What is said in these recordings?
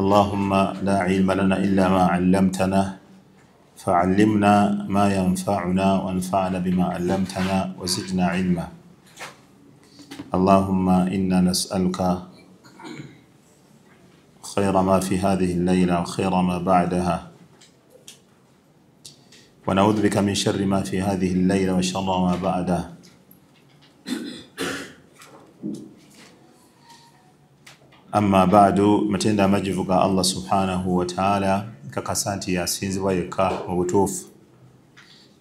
اللهم لا علم لنا إلا ما علمتنا فعلمنا ما ينفعنا وانفعنا بما علمتنا وزدنا علما. اللهم إنا نسألك خير ما في هذه الليلة وخير ما بعدها، ونعوذ بك من شر ما في هذه الليلة وشر ما بعدها. أما بعد متenda majivuga Allah subhanahu wa ta'ala kakasanti yasinzibwa yekka mu butuufu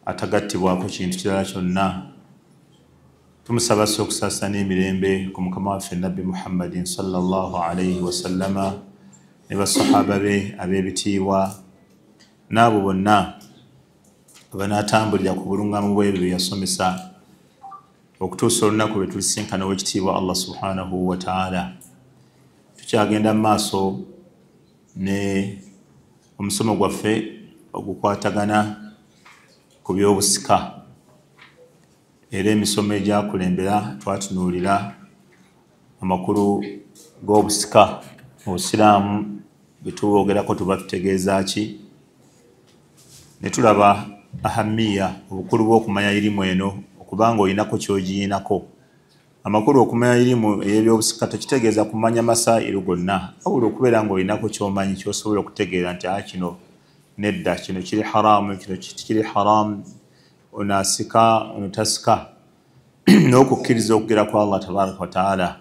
atagattibwako kintu kirala kyonna. Tumusaba okusasa n'emirembe ku mukama waffe Nabbi Muhammadin sallallahu alayhi wa sallama ne basahaba be ab'ebitiibwa n'abo bonna abanaatambulira ku bulungamu bwe bye yasomesa okutuusa olunaku lwe tulisinkana ow'ekitiibwa Allah subhanahu wa ta'ala. Tukyagenda mu maaso ne omusomo gwaffe ogukwatagana ku by'obusika, era emisomo egyakulembera twatunuulira amakulu g'obusika mu Busiraamu bwe tubogerako tuba tutegeeza ki, ne tulaba ahamiya obukulu bw'okumanya irimu eno okubanga olinako ky'ogiyinako. Amakulu okumanya irimu ey'ebyobusika tekitegeeza kumanya masairu gonna, wabula okubeera ng'olinako ky'omanyi ky'osobola okutegeera nti kino nedda, kino kiri haramu, kino kiri haramu, ono asika ono tasika, n'okukkiriza okugera kwa Allah tabaraka wa taala.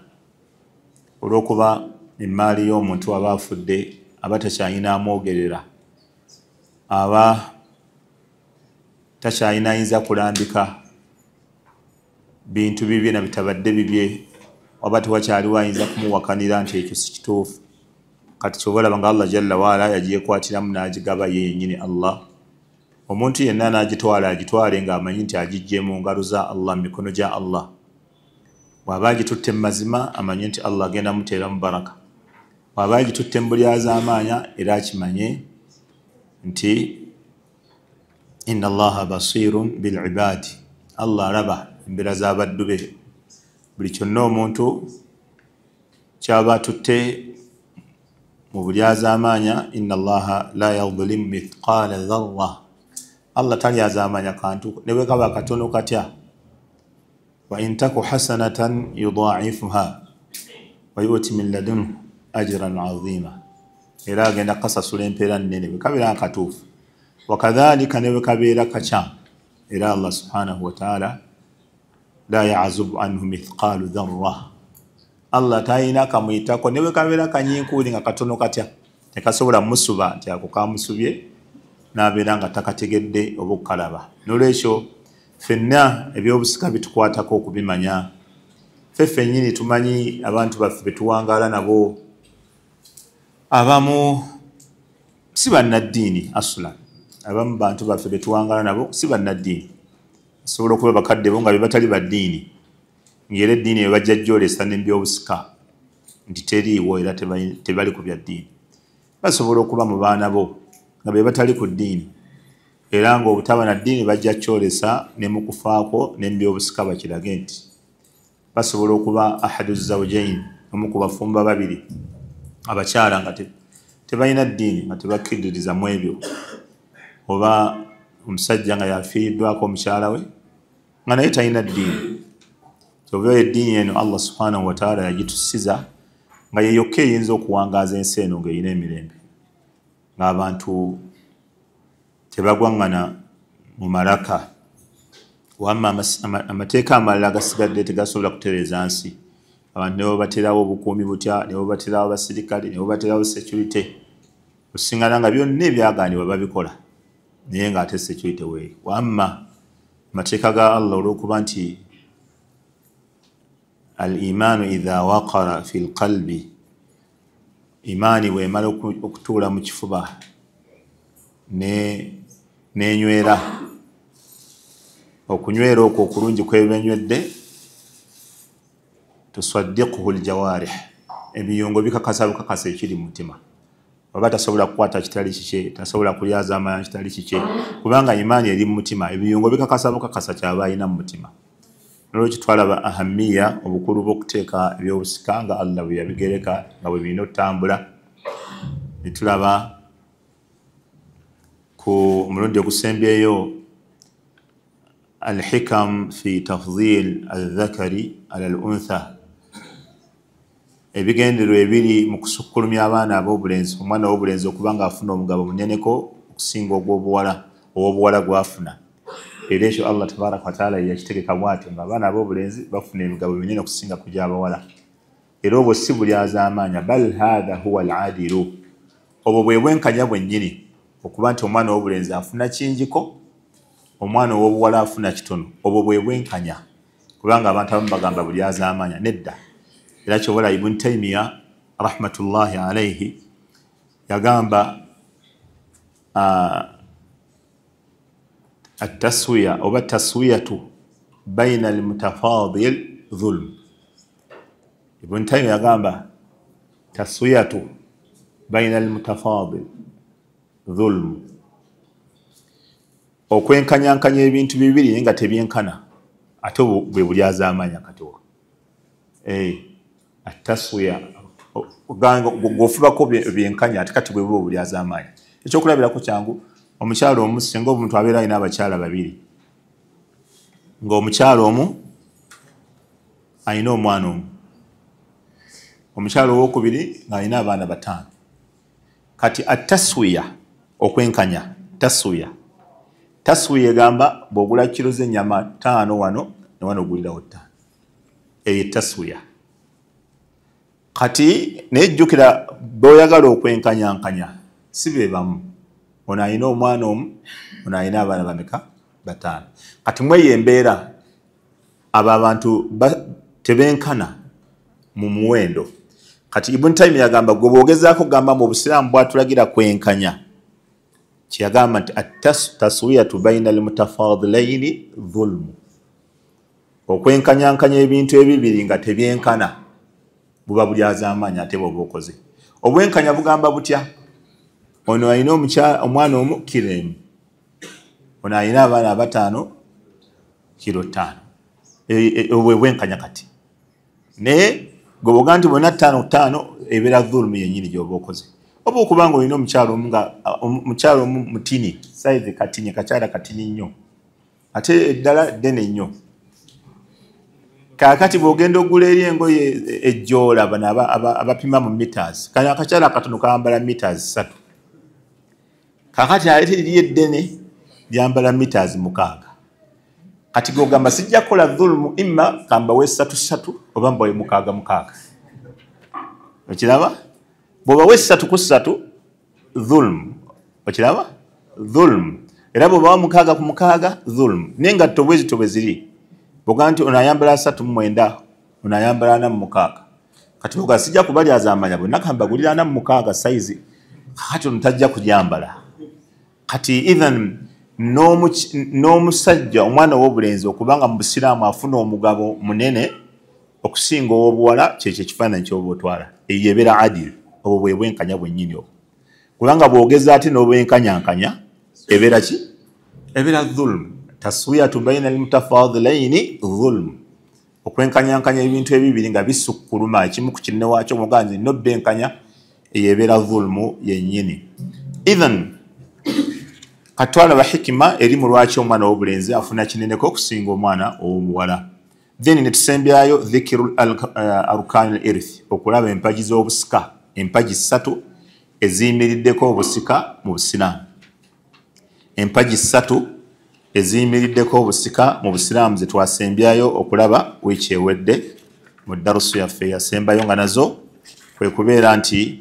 Olw'okuba emmaali y'omuntu aba afudde aba takyayina amwogerera, aba takyayina ayinza kulambika bintu bibye na bitabadde bibye, oba tewakyaliwo ayinza kumuwakanira nti ekyo si kituufu. Kati kyobalaba nga Allah jalla waala yagyekwatiramu n'agigaba yennyini Allah. Omuntu yenna n'agitwala agitwale ng'amanyi nti agiggye mu ngalo za Allah, mu mikono gya Allah. Bw'aba agitutte mu mazima amanyi nti Allah agenda muteeramu baraka. Bw'aba agitutte mu bulyazaamaanya era akimanye nti inna Allaha basirun bil ibadi, Allah araba embeera z'abaddu be. Buli kyonna omuntu kyaba atutte mu bulyazaamaanya, inna Allaha la yadhlimu mithqala dharra, Allah talyazaamaanya kantu ne bwe kaba katono katya. Wa in taku hasanatan yudha'ifuha wa yu'ti min ladunhu ajran 'azima, era agenda kasasula empeera nnene bwe kabeera akatuufu. Wakadhalika ne bwe kabeera kakyamu, era Allah subhanahu wa ta'ala la ya'zubu anhu mithqalu dharra, Allah tayina kamuyitako ne bwe kabeera kanyiinkuuli nga katono katya, tekasobola musuba nti ako kamusubye n'abeera nga takategedde oba okukalaba. N'olwekyo ffenna ebyobusika bitukwatako okubimanya. Ffe ffennyini tumanyi abantu baffe betuwangaala nabo, abamu si bannaddiini asula, abamu bantu baffe betuwangaala nabo si bannaddiini, asobola okuba bakadde bo nga be batali baddiini, ng'era eddiini bwe bajja gyolesa n'ebyobusika nti teriiwo era tebali ku bya ddiini. Basobola okuba mu baana bo nga be batali ku ddiini, era ng'obutaba na ddiini bajja kyolesa ne mu kufaako n'ebyobusika bakirage nti basobola okuba ahadu zawjain, omu ku bafumba babiri abakyala nga tebalina ddiini, nga tebakkiririza mu ebyo, oba omusajja nga yafiiriddwako omukyala we nga naye talina ddiini. Oba eddiini eno Allah subhanahu wa ta'ala yagitusiza nga ye yokka eyinza okuwangaaza ensi eno ng'erina emirembe, ng'abantu tebagwaŋŋana mu malaka, wamma amateeka amalala agasigadde tegasobola kutereeza nsi. Abantu ne babaterawo obukuumi butya, ne babaterawo abasirikale, ne babaterawo security, osingana nga byonna ebyagaanibwa babikola, naye ng'ate security weeri. Wamma amateeka ga Allah olw'okuba nti al-imaanu idha waqara fi l-qalbi, imaani bw'emala okutuula mu kifuba n'enywera, okunywera okwo okulungi kwebenywedde, tusaddiquhu l-jawarih, ebiyungo bikakasa ekiri mu mutima. Oba tasobola kukwata kitali kikye, tasobola kulyazaamaanya kitali kikye, kubanga imaani eri mu mutima, ebiyungo bikakasa bukakasa kyaba alina mu mutima. Nolwekyo twalaba ahamiya obukulu bw'okuteeka ebyobusika nga Allah bwe yabigereka nga bwe birina okutambula. nitulaba ku mulundi ogusembyeyo الحكم في تفضيل الذكر على الأنثى ebigendererwa ebiri mu kusukkulumya abaana ab'obulenzi omwana w'obulenzi okuba ng'afuna omugabo muneneko okusinga ow'obuwala gw'afuna era ekyo Allah tabaraka wa taala yakitegeka bw'atyo ng'abaana ab'obulenzi bafuna emigabo minene okusinga ku gy'abawala era obwo si bulyazaamaanya bal hatha huwa al-adilu obwo bwe bwenkanya bwennyini okuba nti omwana w'obulenzi afuna kingiko omwana ow'obuwala afuna kitono obwo bwe bwenkanya kubanga abantu abamu bagamba bulyazaamaanya nedda era kyobola Ibn Taymiya rahmatullahi alayhi yagamba التسوية أو التسوية بين المتفاضل ظلم ابن تيمية قال تسوية بين المتفاضل ظلم okwenkanyankanya ebintu bibiri nga tebyenkana ate bwe bulyazaamaanya katowa ataswiya gofubako byenkanya ate kati bwe buba bulyazaamaanya ekyokulabirako kyangu omukyalo omu singa omuntu abeera alina abakyala babiri ng'omukyalo omu alina omwana omu omukyalo owokubiri ng'alina abaana bataano kati ataswiya okwenkanya taswiya egamba bw'ogula kilo z'ennyama 5 wano ne wano ogulirawo 5 eyo taswiya kati nejjukira bw'oyagala okwenkanyankanya si be bamu ono alina omwana omu ono alina abaana bameka 5 kati mweyo embeera abo abantu tebenkana mu muwendo kati Ibn Taymiya yagamba gwe bw'ogezaako kugamba mu Busiraamu bw'atulagira kwenkanya kyeyagamba nti taswiyatu baina almutafadilaini dhulmu okwenkanyankanya ebintu ebibiri nga tebyenkana buba bulyazaamaanya ate bw'oba okoze obwenkanya bugamba butya ono alina omwana omu kilo 1 ono alina abaana 5 kilo 5 obwe bwenkanya kati naye gwe bwoga nti bwena 5 ebeera dhulumu yennyini gy'oba okoze oba okubanga olina omukyalo omu mutini saizi katini kakyala katini nnyo ate eddala ddene nnyo kakati bw'ogenda ogula eri engoye ejjoola bano abapima mu meters kano akakyala akatono kayambala meters 3 kakati ate liri eddene lyambala meters 6 kati gogamba sijja kukola dhulumu imma kamba we 3 oba mbawe 6 okiraba bw'oba we 3 dhulumu okiraba dhulumu era bw'oba 6 dhulumu n'engatto bwezito bwe ziri bwoga nti ono ayambala 39 ono ayambala 46 kati bwoga sijja kubalyazaamaanya bonna kamba gulira 46 saizi kati ono tajja kugyambala kati even n'omusajja omwana ow'obulenzi okubanga mu Busiraamu afuna omugabo munene okusinga ow'obuwala kyekyo ekifaananyi ky'oba otwala eyo ebeera adil obwo bwe bwenkanya bwennyini obwo kubanga bw'ogeza ate n'obwenkanyankanya ebeera ki ebeera dhulumu taswiyatu baina almutafadilaini dhulumu okwenkanyankanya ebintu ebibiri nga bisukkuluma ekimu ku kinne waakyo muganzi nobbenkanya eyo ebeera dhulumu yennyini even katwalaba hikima eri mu lwaki omwana w'obulenzi afuna kineneko okusinga omwana ow'obuwala then netusembyayo dhikiru arkan al-irth okulaba empagi z'obusika empagi 3 eziyimiriddeko obusika mu Busiraamu empagi 3 eziyimiriddeko obusika mu Busiraamu ze twasembyayo okulaba wiiki ewedde mu darusu yaffe yasembayo nga nazo kwe kubeera nti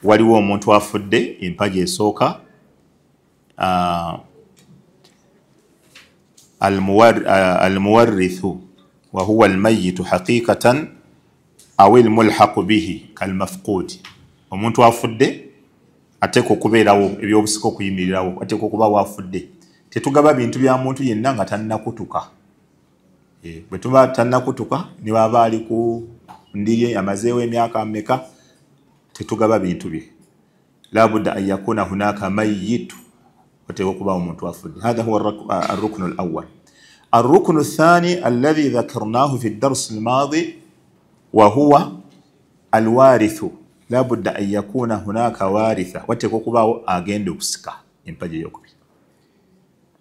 waliwo omuntu afudde empagi esooka المورث وهو الميت حقيقة أو الملحق به كالمفقود omuntu afudde ateeka okubeerawo ebyobusika okuyimirirawo ateeka okuba wafudde tetugaba bintu bya muntu yenna nga tannakutuka bwe tuba tannakutuka ne baba ali ku ndiri amazeewo emyaka mmeka tetugaba bintu bye labudda an yakuna hunaka mayitu oteeka okuba omuntu afudde هذا هو الركن الأول الركن الثاني الذي ذكرناه في الدرس الماضي وهو الوارث la budda an yakuna hunaka waritha wateekwa okubaawo agenda okusika empagi eyokubiri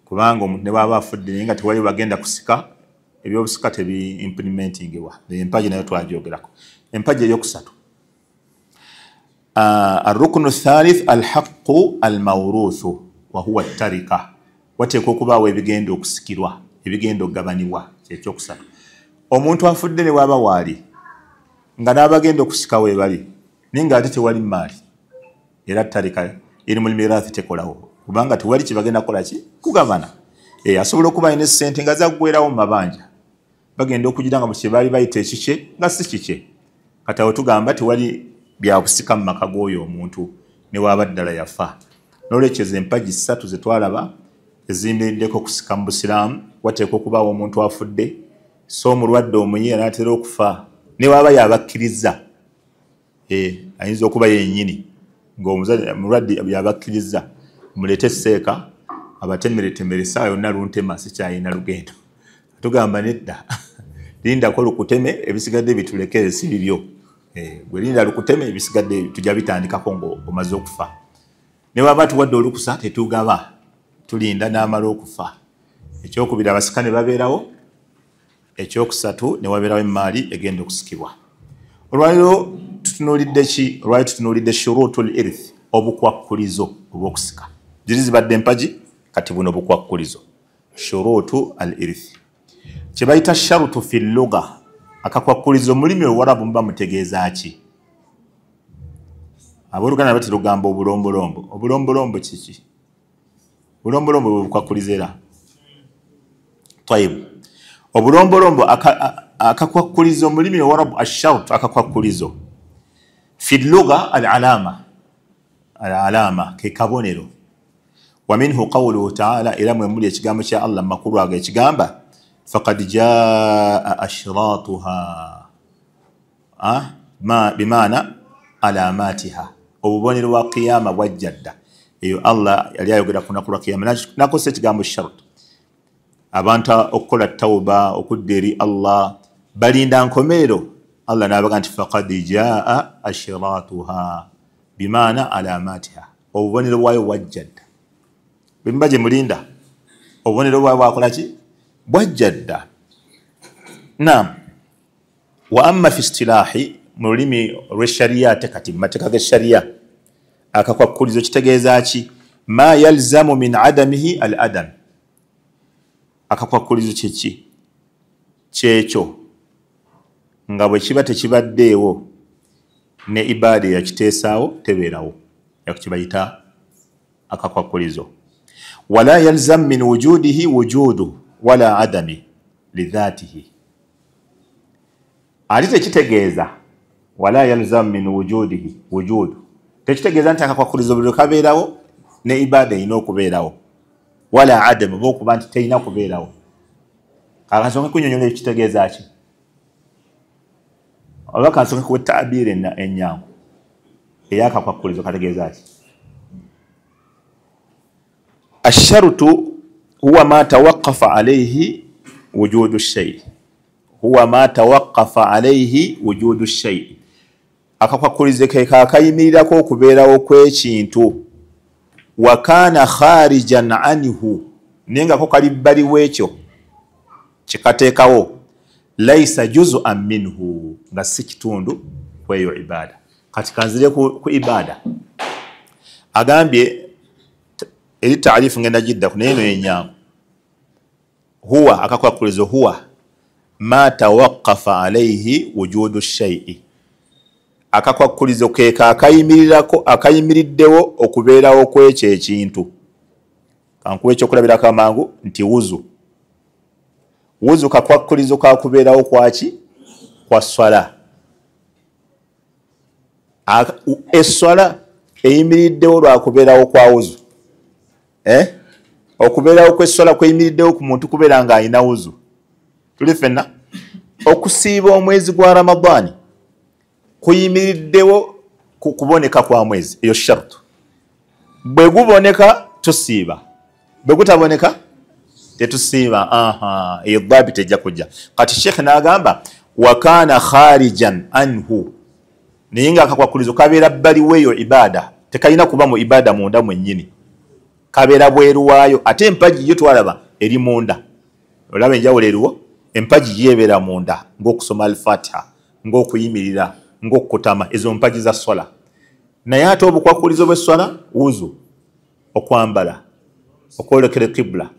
kubanga omuntu ne bwaba afudde naye nga tewali bagenda kusika ebyobusika tebi-implementingibwa empagi nayo twagyogerako empagi eyokusatu الركن الثالث الحق الموروث وهو التركة wateekwa okubaawo ebigenda okusikirwa ebigenda okugabanibwa kyekyokusatu omuntu afudde ne bwaba waali nga n'abagenda okusika weebali naye nga ate tewali maali era tarika eri mu miraathi tekolawo kubanga tewali kibagenda kukola ki kugabana asobola okuba alina essente nga zaggweerawo mu mabanja bagenda okugira nga mu kye baali bayita ekikye nga si kikye kati awo tugamba tewali byakusika mu maka g'oyo omuntu ne waaba ddala yafa n'olwekyo empagi ssatu ze twalaba eziyimiriddeko okusika mu busiraamu wateekwa okubaawo omuntu afudde so omulwadde omuyi anaatera okufa ne waaba yabakkiriza ayinza okuba yennyini ng'omulwadde yabakkiriza muleete esseeka abatemeretemere essaawa yonna luntema sikyayina lugendo tugamba nedda lindako lukuteme ebisigadde bitulekere si bibyo gwe linda lukuteme ebisigadde tujja bitandikako ng'omaze okufa ne waba tuwadde olukusa tetugaba tulinda n'amala okufa ekyokubiri abasika ne babeerawo ekyokusatu ne wabeerawo emaali egenda okusikibwa olwaliro tutunuulidde ki olwaliro tutunuulidde shurutul irth obukwakkulizo obw'okusika ziri zibadde empagi kati buno obukwakkulizo shurutu al irth kye bayita sharutu fi lugha akakwakkulizo mulimi olwarabu muba mutegeeza ki abooluganda bati lugamba obulombolombo obulombolombo kiki obulombolombo bwebukwakkuliza era tayibu obulombolombo akakwakkulizo mulimi olwarabu asharutu akakwakkulizo fi lugha alalama ke kabonero ومنه قوله تعالى إلى مولي يكيغام شاء الله مكروا على يكيغام فقد جاء أشراطها ما بمعنى علاماتها وبني القيامة وجد ايو الله يلي يقول لك نقول قيامة نقول سيكيغام الشرط أبانتا أقول التوبة أقول ديري الله بلين كوميرو الله نابغانت فقد جاء أشراطها بمعنى علاماتها وبني الواي وجد bimbaje mulinda obonero bwa bwakola ki bwajjadda naam wa amma fi istilahi mulimi rw'esharia tekati mateka ga sharia akakwakkulizo kitegeeza ki ma yalzamu min adamihi al adam akakwakkulizo kiki kyekyo nga bwe kiba tekibaddeewo ne ibaada yakiteesaawo tebeerawo yakibayita akakwakkulizo ولا يلزم من وجوده وجوده ولا عدمه لذاته alite kitegeeza ولا يلزم من وجوده وجود tekitegeeza nti akakwakkulizo buli kabeerawo ne ibaada ina okubeerawo wala adam bokuba nti teyina kubeerawo akansonga kunyonyola ekitegeeza ki oba kansonga kuba taabira ennyangu eyakakwakkulizo kategeeza ki الشرط هو ما توقف عليه وجود الشيء هو ما توقف عليه وجود الشيء akakwakkulizo ke kakayimirirako okubeerawo kw'ekintu wa kana kharijan anhu nenga ko kali bbali w'ekyo kikateekawo laisa juz'an minhu nga si kitundu kw'eyo ibaada kati kanzire ku ibaada agambye eri taarifu ngenda jidda ku neno yenyangu huwa akakwakkulizo huwa ma tawaqqafa alayhi wujudu shay'i akakwakkulizo ke akayimiriddewo okubeerawo kw'ekyo ekintu kankuwa ekyokulabirako amangu nti wuzu kakwakkulizo kakubeerawo kwaki kwa swala eswala eyimiriddewo lwakubeerawo kwa wuzu okubeerawo kw'essola kweyimiriddewo ku muntu kubeera nga alina wuzu tuli ffenna okusiiba omwezi gwa ramadaani kuyimiriddewo ku kuboneka kwa mwezi eyo shartu bwe guboneka tusiiba bwe gutaboneka tetusiiba eyo dhabiti ejja kujja kati sheekh n'agamba wa kaana kharijan anhu naye nga akakwakulizo kabeera bbali weeyo ibaada, tekalina kuba mu ibaada munda mwennyini, kabeera bweru waayo. Ate empagi yo twalaba eri munda, olaba enjawulo eriwo. Empagi yeebeera munda, ng'okusoma al-Fatiha, ng'okuyimirira, ng'okutama, ezo mpagi za swala. Naye ate obukwakulizo bw'esswala wuzu, okwambala, okwolekera kibula,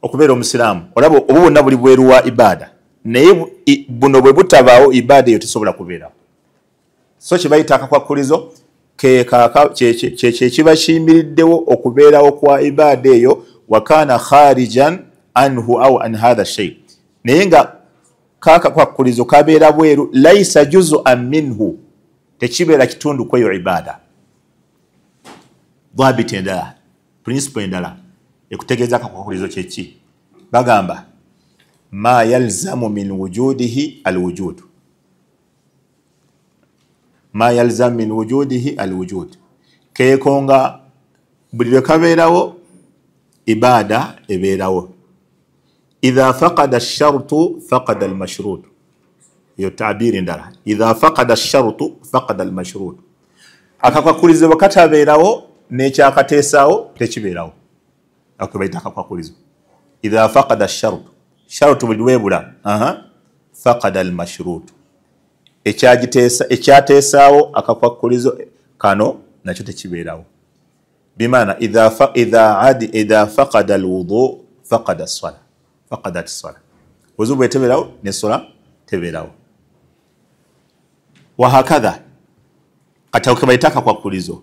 okubeera omusiraamu, olaba obu bwonna buli bweru wa ibaada. Naye buno bwe butabaawo ibaada eyo tesobola kubeerawo. So kye bayita akakwakulizo kye kiba kiyimiriddewo okubeerawo kwa ibaada eyo, wakaana kharijan anhu au an hadha shay. Naye nga kakakwakulizo kabeera bweru, laisa juzuan minhu, tekibeera kitundu kweyo ibaada. Dhabiti endala, principle endala ekutegeeza akakwakulizo kyeki, bagamba ma yalzamu min wujudihi alwujud, ma yalzamu min wujudihi alwujud, keekonga buli lwe kabeerawo ibaada ebeerawo. Idha faqada ash-shartu faqada al-mashrut, yo tabiri ndala. Idha faqada ash-shartu faqada al-mashrut, akakwakulizo bakatabeerawo n'ekyakateesaawo tekibeerawo, ako bayita akakwakulizo. Idha faqada ash-shartu, shartu buli webula, faqada al-mashrut, ekyateesaawo akakwakulizo kano nakyo tekibeerawo. Bimaana idha faqada al-wudu faqada as-salah, faqadat as-salah, wuzu bweteberawo n'essola tebeerawo. Wahakadha, kati ako kebayita akakwakulizo.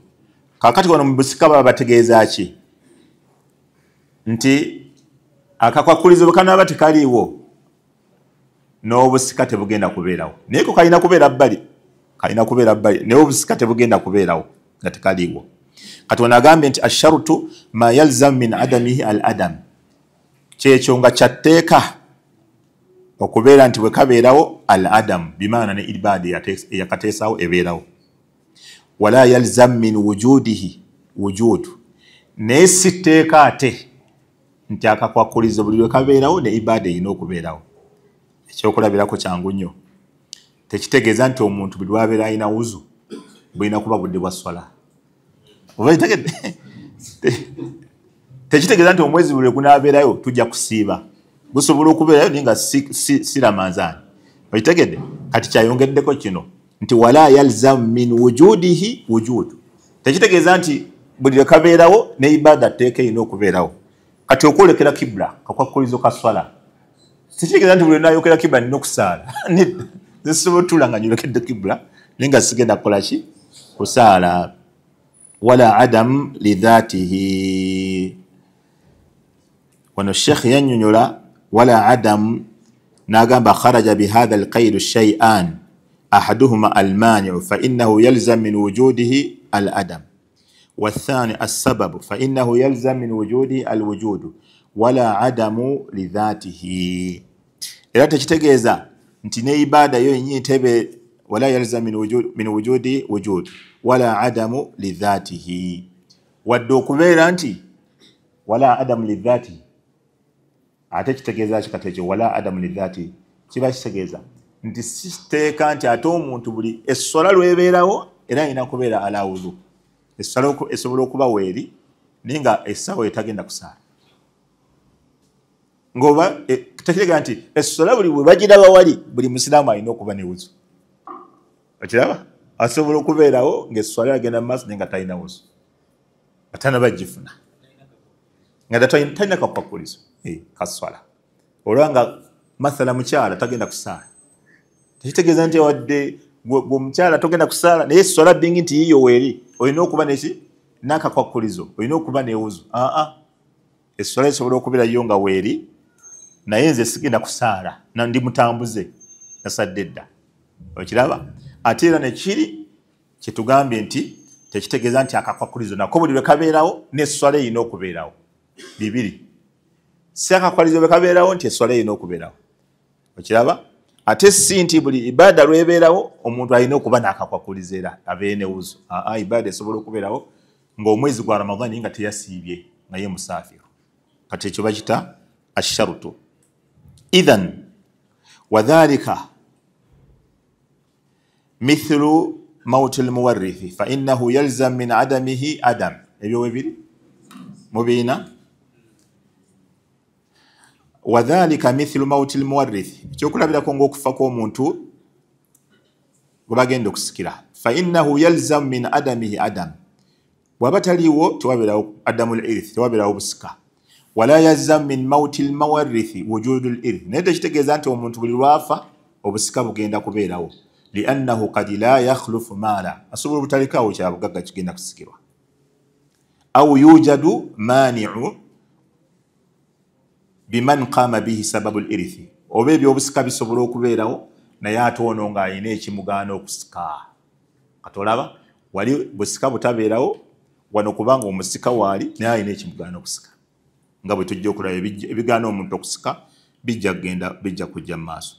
Kakati wano mu busika baba bategeeza ki? Nti akakwakulizo bwe kanaaba tekaliiwo, n'obusika tebugenda kubeerawo. Naye ko kalina kubeera bbali, naye obusika tebugenda kubeerawo nga tekaliiwo. Kati wano agambye nti asharutu ma yalzam min adamihi al-adam, kyekyo nga kyatteeka okubeera nti bwe kabeerawo al-adam, bimaana ne ibaada eyakateesaawo ebeerawo. Wala yalzam min wujudihi wujud, naye si tteeka ate nti akakwakulizo buli lwe kabeerawo ne ibaada erina okubeerawo. Ekyokulabirako kyangu nnyo, tekitegeeza nti omuntu buli lwabeera alina wuzu bulina kuba budde bwa swala. Tekitegeeza nti omwezi buli gunaabeerayo tujja kusiiba, gusobola okubeerayo naye nga si Ramazaani. Okitegedde? Kati kyayongeddeko kino nti wala yalzam min wujudihi wujud, tekitegeeza nti buli lwe kabeerawo ne ibaada tteeka erina okubeerawo. Kati okwolekera kibula kakwakulizo ka swala, tekitegeeza nti buli lwe naayokera kibula nina okusaala. Zisobola otuula nga nyolekedde kibula naye nga sigenda kukola ki? Kusaala. Wala adam lidhatihi, wano Sheikh yannyonnyola wala adam n'agamba kharaja bihadha alqaydu shay'an ahaduhuma almani'u fa innahu yalzam min wujudihi aladam والثاني السبب فإنه يلزم من وجوده الوجود ولا عدم لذاته. Era tekitegeeza nti ne ibaada yo yennyini tebe wala yalzam min wujudi wujud wala adamu lidhatihi, wadde okubeera nti wala adamu lidhatihi, ate kitegeeza kikata ekyo wala adamu lidhatihi, kiba kitegeeza nti siteeka nti ate omuntu buli essola lwebeerawo era alina kubeera ala wudu. Essala esobola okuba weeri naye nga essaawa etagenda kusaala. Ng'oba tekitegeeza nti essola buli bwe bagiraba wali buli musiraamu alina okuba ne wuzu. Okiraba? Asobola okubeerawo ng'esswala agenda mu maaso naye nga talina wuzu, atanaba gifuna, nga talina kakwakulizo ka swala. Olwa nga mathala mukyala tagenda kusaala, tekitegeeza nti wadde bw'omukyala togenda kusaala naye esswala bingi nti yiyo weeri olina okuba neki n'akakwakulizo, olina okuba n'ewuzu. Esswala esobola okubeera yo nga weeri naye nze sigenda kusaala na ndi mutambuze nasadde dda. Okiraba? Ate era nekiri kyetugambye nti tekitegeeza nti akakwakulizo nako buli lwe kabeerawo n'esswala erina okubeerawo. Bibiri, si akakwakulizo bwe kabeerawo nti esswala erina okubeerawo. Okiraba? Ate si nti buli ibaada lwebeerawo omuntu alina okuba n'akakwakulizo era abeere ne wuzu. Ibaada esobola okubeerawo ng'omwezi gwa Ramadhaani nga teyasiibye nga ye musaafiru. Kati ekyo bakita asharutu. Idhan wadhalika mithlu mautu almuwarrithi fa innahu yalzam min adamihi adam ebyo webiri mubina wadhalika mithlu mautu almuwarrithi kyokulabirako ng'okufa kw'omuntu gwe bagenda okusikira fa innahu yalzam min adamihi adam bw'aba taliiwo tewabeerawo adamu al-irth tewabeerawo obusika wala yalzam min mauti almuwarrithi wujudu al-irth naye tekitegeeza nti omuntu buli lwafa obusika bugenda kubeerawo liannahu qad la yakhlufu maala asobola obutalekaawo kyabugagga kigenda kusikirwa au yujadu mani'u biman qama bihi sababu al-irthi oba ebyobusika bisobola okubeerawo naye ate ono ng'alina ekimugaana okusika katolaba wali busika butabeerawo wano kubanga omusika waali naye alina ekimugaana okusika nga bwe tujja okulaba ebigaana omuntu okusika bijja kujja mu maaso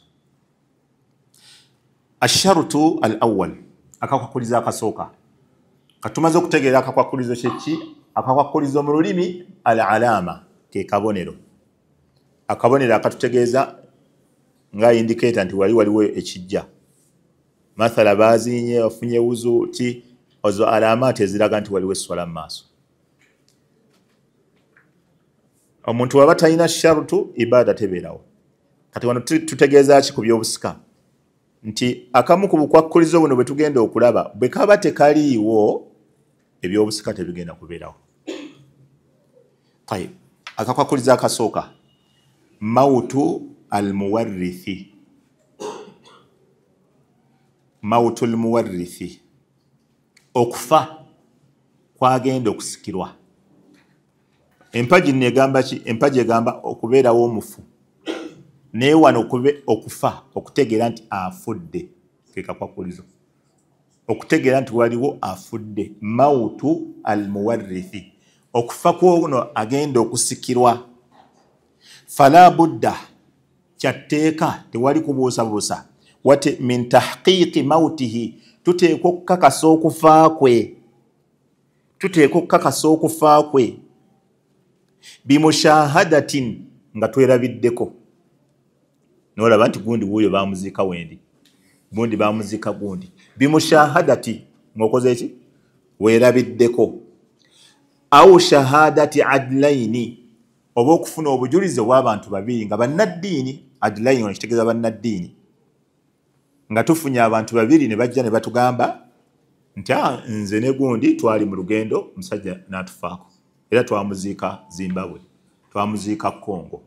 asharutu al-awwal akakwakulizo akasooka katumaze okutegeera akakwakulizo kyeki akakwakulizo mu lulimi al-alama ke kabonero akabonero akatutegeeza nga indicator nti waliwo ekijja mathala bazinye wafunye wuzu ti ozo alamati eziraga nti waliwo esswala mu maaso omuntu waba talina sharutu ibada tebeerawo kati wano tutegeeza ki ku byobusika nti akamu ku bukwakulizo buno bwe tugenda okulaba bwe kaba tekaliiwo ebyobusika tebigenda kubeerawo tayib akakwakulizo akasooka mautu almuwarrithi mautu almuwarrithi okufa kwagenda okusikirwa empaji negamba ki empaji egamba okubeerawo omufu naye wano okufa okutegeera nti afudde kekakwakulizo okutegeera nti waliwo afudde mautu almuwarrithi okufa kwono agenda okusikirwa fala budda kyatteeka tewali kubuusabuusa wati min tahqiqi mautihi tuteekwa okukakasa okufa kwe bimushahadatin nga twerabiddeko nolaba nti gundi wuuyo bamuziika wendi gundi bamuziika gundi bimushahadati ng'okoze eki weerabiddeko au shahadati adlaini oba okufuna obujulizi obw'abantu babiri nga bannaddiini adlaini ono kitegeeza bannaddiini nga tufunye abantu babiri ne bajja ne batugamba nti nze ne gundi twali mu lugendo musajja n'atufaako era twamuziika Zimbabwe twamuziika Congo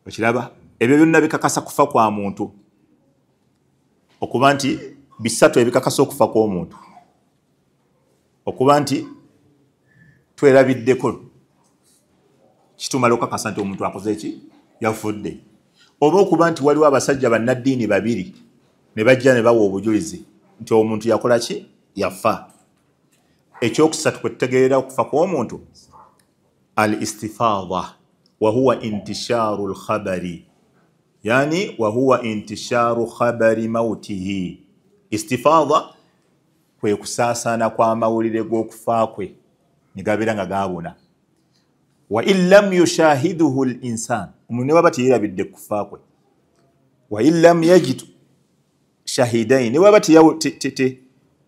okiraba ebyo byonna bikakasa kufa kwa muntu okuba nti bisatu ebikakasa okufa kw'omuntu okuba nti twerabiddeko kitumala okukakasa nti omuntu akoze eki yafudde oba okuba nti waliwo abasajja bannaddiini babiri ne bajja ne bawa obujulizi nti omuntu yakola ki yafa ekyokusatu kwe tutegeerera okufa kw'omuntu al-istifadha wa huwa intisharu al-khabari yani wa huwa intisharu khabari mautihi istifadha kwe kusaasana kwa mawulire g'okufa kwe ne gabeera nga gaabuna wa in lam yushahiduhu al-insan umuntu waba teyerabidde kufa kwe wa in lam yajid shahidaini waba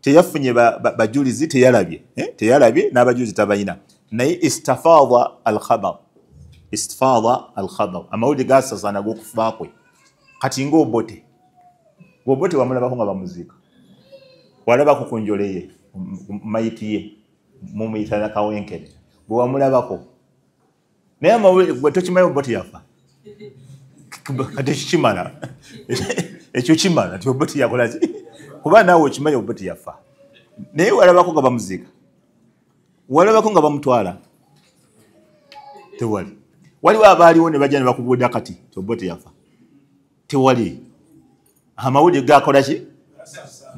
teyafunye bajulizi teyalabye n'abajulizi tabayina naye istifadha al-khabar amawulire gasaasana g'okufa kwe kati ng'obote wamulabako nga bamuziika walabako ku njole ye mayiti ye mumuyita nakawenkere bwe wamulabako naye amawulire gwe tokimanyi obote yafa kati ekikimala ekyo kimala nti obote yakola ki kuba naawe okimanyi obote yafa naye walabako nga bamuziika walabako nga bamutwala tewali waliwo abaaliwo ne bajja ne bakubuuda kati obote yafa tewali amawulire gakola ki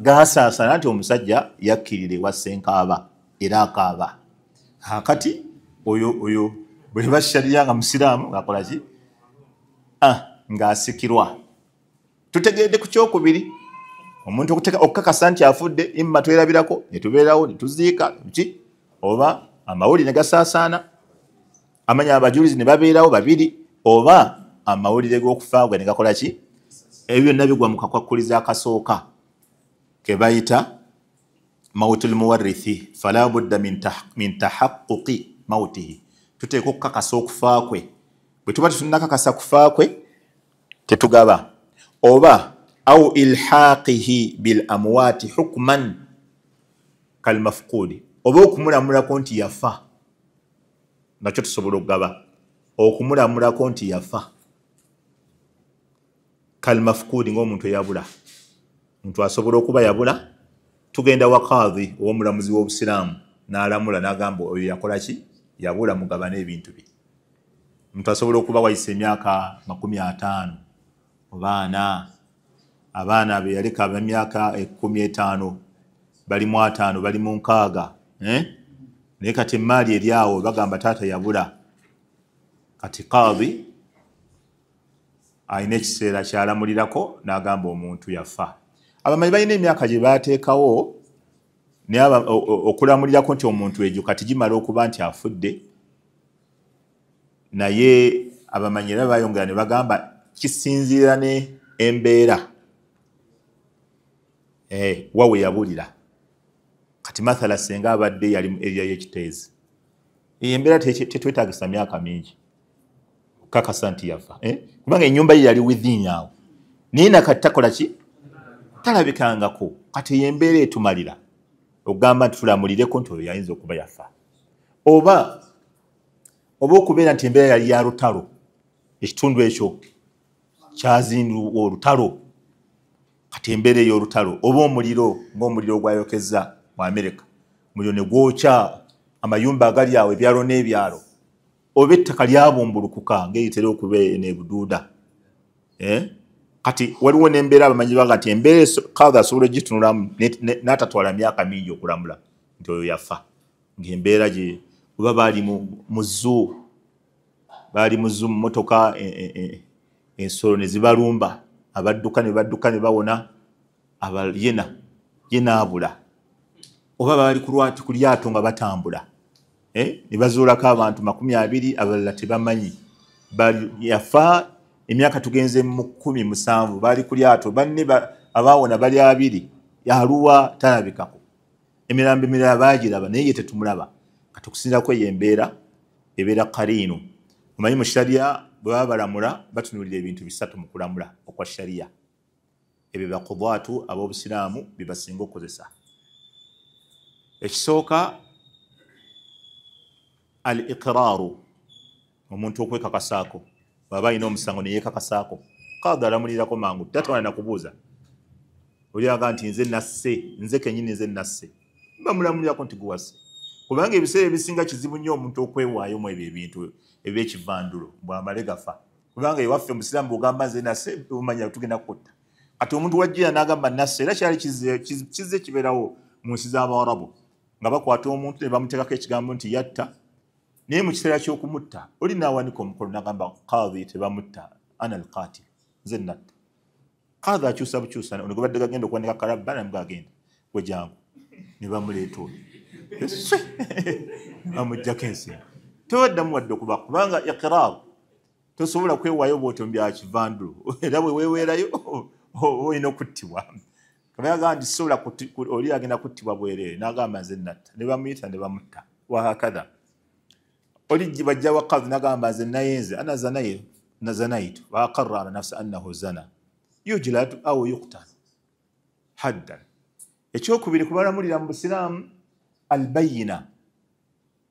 gasaasana nti omusajja yakkirire wa Ssenkaaba era akaaba akati oyo bwe bashalira nga musiraamu ng'akola ki ng'asikirwa tutegeredde ku kyokubiri omuntu okukakasa nti afudde imma twerabirako ne tubeerawo ne tuziika ki oba amawulire ne gasaasaana amanya abajulizi ne babeerawo babiri oba amawulire g'okufa gwe ne gakola ki ebyo byonna bigwa mu kakwakulizo akasooka ke bayita mautul muwarrithi fala budda min tahaqquqi mautihi tuteeka okukakasa okufa kwe bwe tuba tetunnakakasa kufa kwe tetugaba oba au ilhaqihi bil amwati hukman kal mafqudi oba okumulamulako nti yafa nakyo tusobola okugaba okumulamulako nti yafa kal mafqudi ng'omuntu eyabula omuntu asobola okuba yabula tugenda wa kadhi ow'omulamuzi w'obusiraamu n'alamula n'agamba oyo yakola ki yabula mugabane ebintu bye omuntu asobola okuba wayise emyaka 50 abaana be yaleka emyaka 15 bali mu 5 bali mu 6 naye kati emaali eri awo bagamba taata yabula kati kadhi alina ekiseera kyalamulirako n'agamba omuntu yafa abamanyi balina emyaka gye baateekawo naye okulamulirako nti omuntu egyo kati gimala okuba nti afudde naye abamanyi era bayongera ne bagamba kisinziira ne embeera wawe yabulira kati mathala senga abadde yali area y'ekiteezi embeera tetwetaagisa myaka mingi kakasa nti yafa kubanga ennyumba ye yali within awo naye nakati takola ki talabikangako kati embeera etumalira okugamba nti tulamulireko nti oyo yayinza okuba yafa oba okubeera nti embeera yali ya lutalo ekitundu ekyo kyazindulwa olutalo kati embeera ey'olutalo oba omuliro ng'omuliro gwayokezza mu Amerika omuliro ne gwokya amayumba agali awo ebyalo n'ebyalo oba ettaka lyabumbulukuka ng'eyitera okuba n'ebuduuda kati waliwo n'embeera abamanyi baga nti embeera kadhi asobola ogitunulamu n'atatwala myaka mingi okulamula nti oyo yafa ng'embeera gye oba baali mu zoo mu motoka ensolo ne zibalumba abadduka ne bawona yena abula oba baali ku lyato nga batambula ne bazuulako abantu 20 abalala tebamanyi yafa emyaka tugenze mu 17 baali ku lyato banne abaawona bali 2 yaluwa talabikako emirambo emirala baagiraba naye ye tetumulaba kati okusinziirako eyo embeera ebeera kariinu omanyi mu shariya bwe baba balamula batunuulira ebintu 3 mu kulamula okwa shariya ebyo bakudwaatu ab'obusiraamu bye basinga okukozesa ekisooka al iqraaru omuntu okwekakasaako bw'aba alina omusango ne yeekakasaako kadhi alamulirako mangu tatwala na kubuuza oli aga nti nze kennyini nze nasse bamulamulirako nti guwase kubanga ebiseera ebisinga kizibu nnyo omuntu okwewaayo mu ebyo ebintu eby'ekivandulo bw'amale gafa kubanga ewaffe omusiraamu bw'ogamba nze nasse omanya tugenda kutta kati omuntu wajjira n'agamba nasse era kyali kizze kibeerawo mu nsi z'Abawarabu nga bakwata omuntu ne bamuteekako ekigambo nti yatta naye mu kiseera ky'okumutta oli n'awanika omukono n'agamba kadhi tebamutta ana alqatil nze natta kadhi akyusa bukyusa ono gwe badde gagenda okuwanika kalabba namuga agenda gwe jangu ne bamuleeta oyo bamuggyako ensinga teweddamu wadde okuba kubanga iqraar tosobola kwewaayo bw'otyo mu bya kivandulo era bwe weeweerayo olina okuttibwa kabaga nti sobola oli agenda kuttibwa bwereere n'agamba nze natta ne bamuyita ne bamutta wahakadha oli bajja wa kadhi n'agamba nze nayenze ana zanaitu wa aqarra ala nafsi annahu zana yujladu au yuqtal haddan ekyokubiri kubalamulira mu busiraamu albayina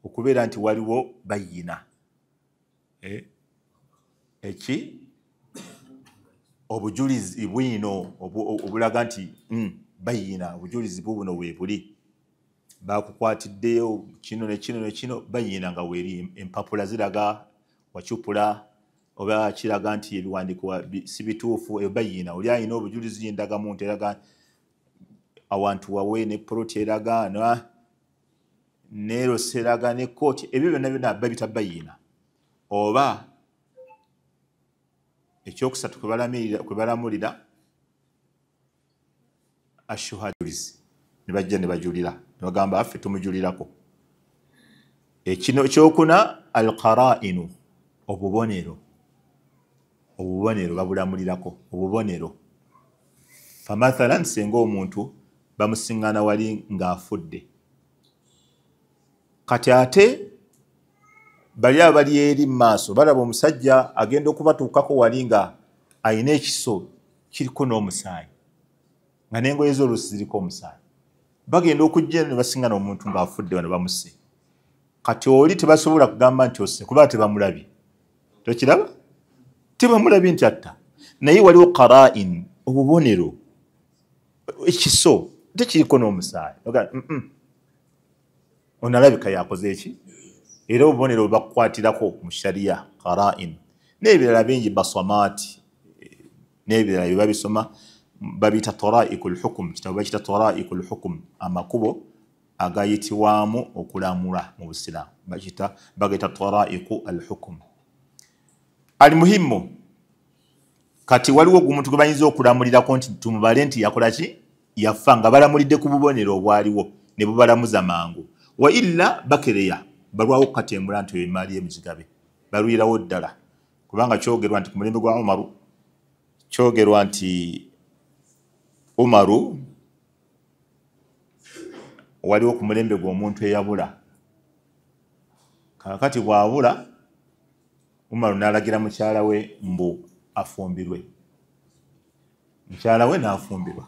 okubeera nti waliwo bayina eki obujulizi bwino obulaga nti bayina obujulizi bubuno weebuli bakukwatiddeyo kino nekino bayina nga weeri empapula ziraga wacupula oba kiraga nti ebiwandiiko si bituufu bayina oli alina obujulizi endagamuntu eraga awantu wawe ne poloti eraga neerosi eraga ne kooti ebyo byonna babita bayina oba ekyokusatu kwe balamulira ashuhadulizi ne bajja ne bajulira ne bagamba affe tumujulirako ekino ekyokuna alqarainu obubonero babulamulirako obubonero famathalan senga omuntu bamusingana wali ng'afudde. Kati ate bali abali eri maaso balaba omusajja agenda okubatuukako wali nga ayina ekiso kiriko n'omusaayi nga n'engoye z'oluusi ziriko omusaayi, bagenda okujja ne basingana omuntu ng'afudde wano bamusse. Kati oli tebasobola kugamba nti osse kuba tebamulabye. Tokiraba? Tebamulabye nti atta. Naye waliwo qara'in, obubonero, ekiso tekiriko n'omusaayi. Ono alabika yakoze eki? Era obubonero bakukwatirako mu shariya, qara'in. N'ebirala bingi basamaati, n'ebirala bye babisoma babiyita tara'iqul hukm, kitabo bakiyita tara'iqul hukm, amakubo agayitibwamu okulamula mu Busiraamu bagayita tara'iqu al hukm. Alimuhimu, kati waliwo gumuntu gwe bayinza okulamulirako nti tumubale nti yakola ki? Yafa, nga balamulidde ku bubonero obwaliwo ne bubalamuza mangu. Wa illa bakereya, balwawo katembula nti emaali y'emuzigabe, balwirawo ddala. Kubanga kyogerwa nti ku mulembe gwa Umaru, kyogerwa nti Umaru waliwo ku mulembe gw'omuntu eyabula. Kakati bw'abula, Umaru n'alagira mukyala we mbu afumbirwe. Mukyala we n'afumbirwa.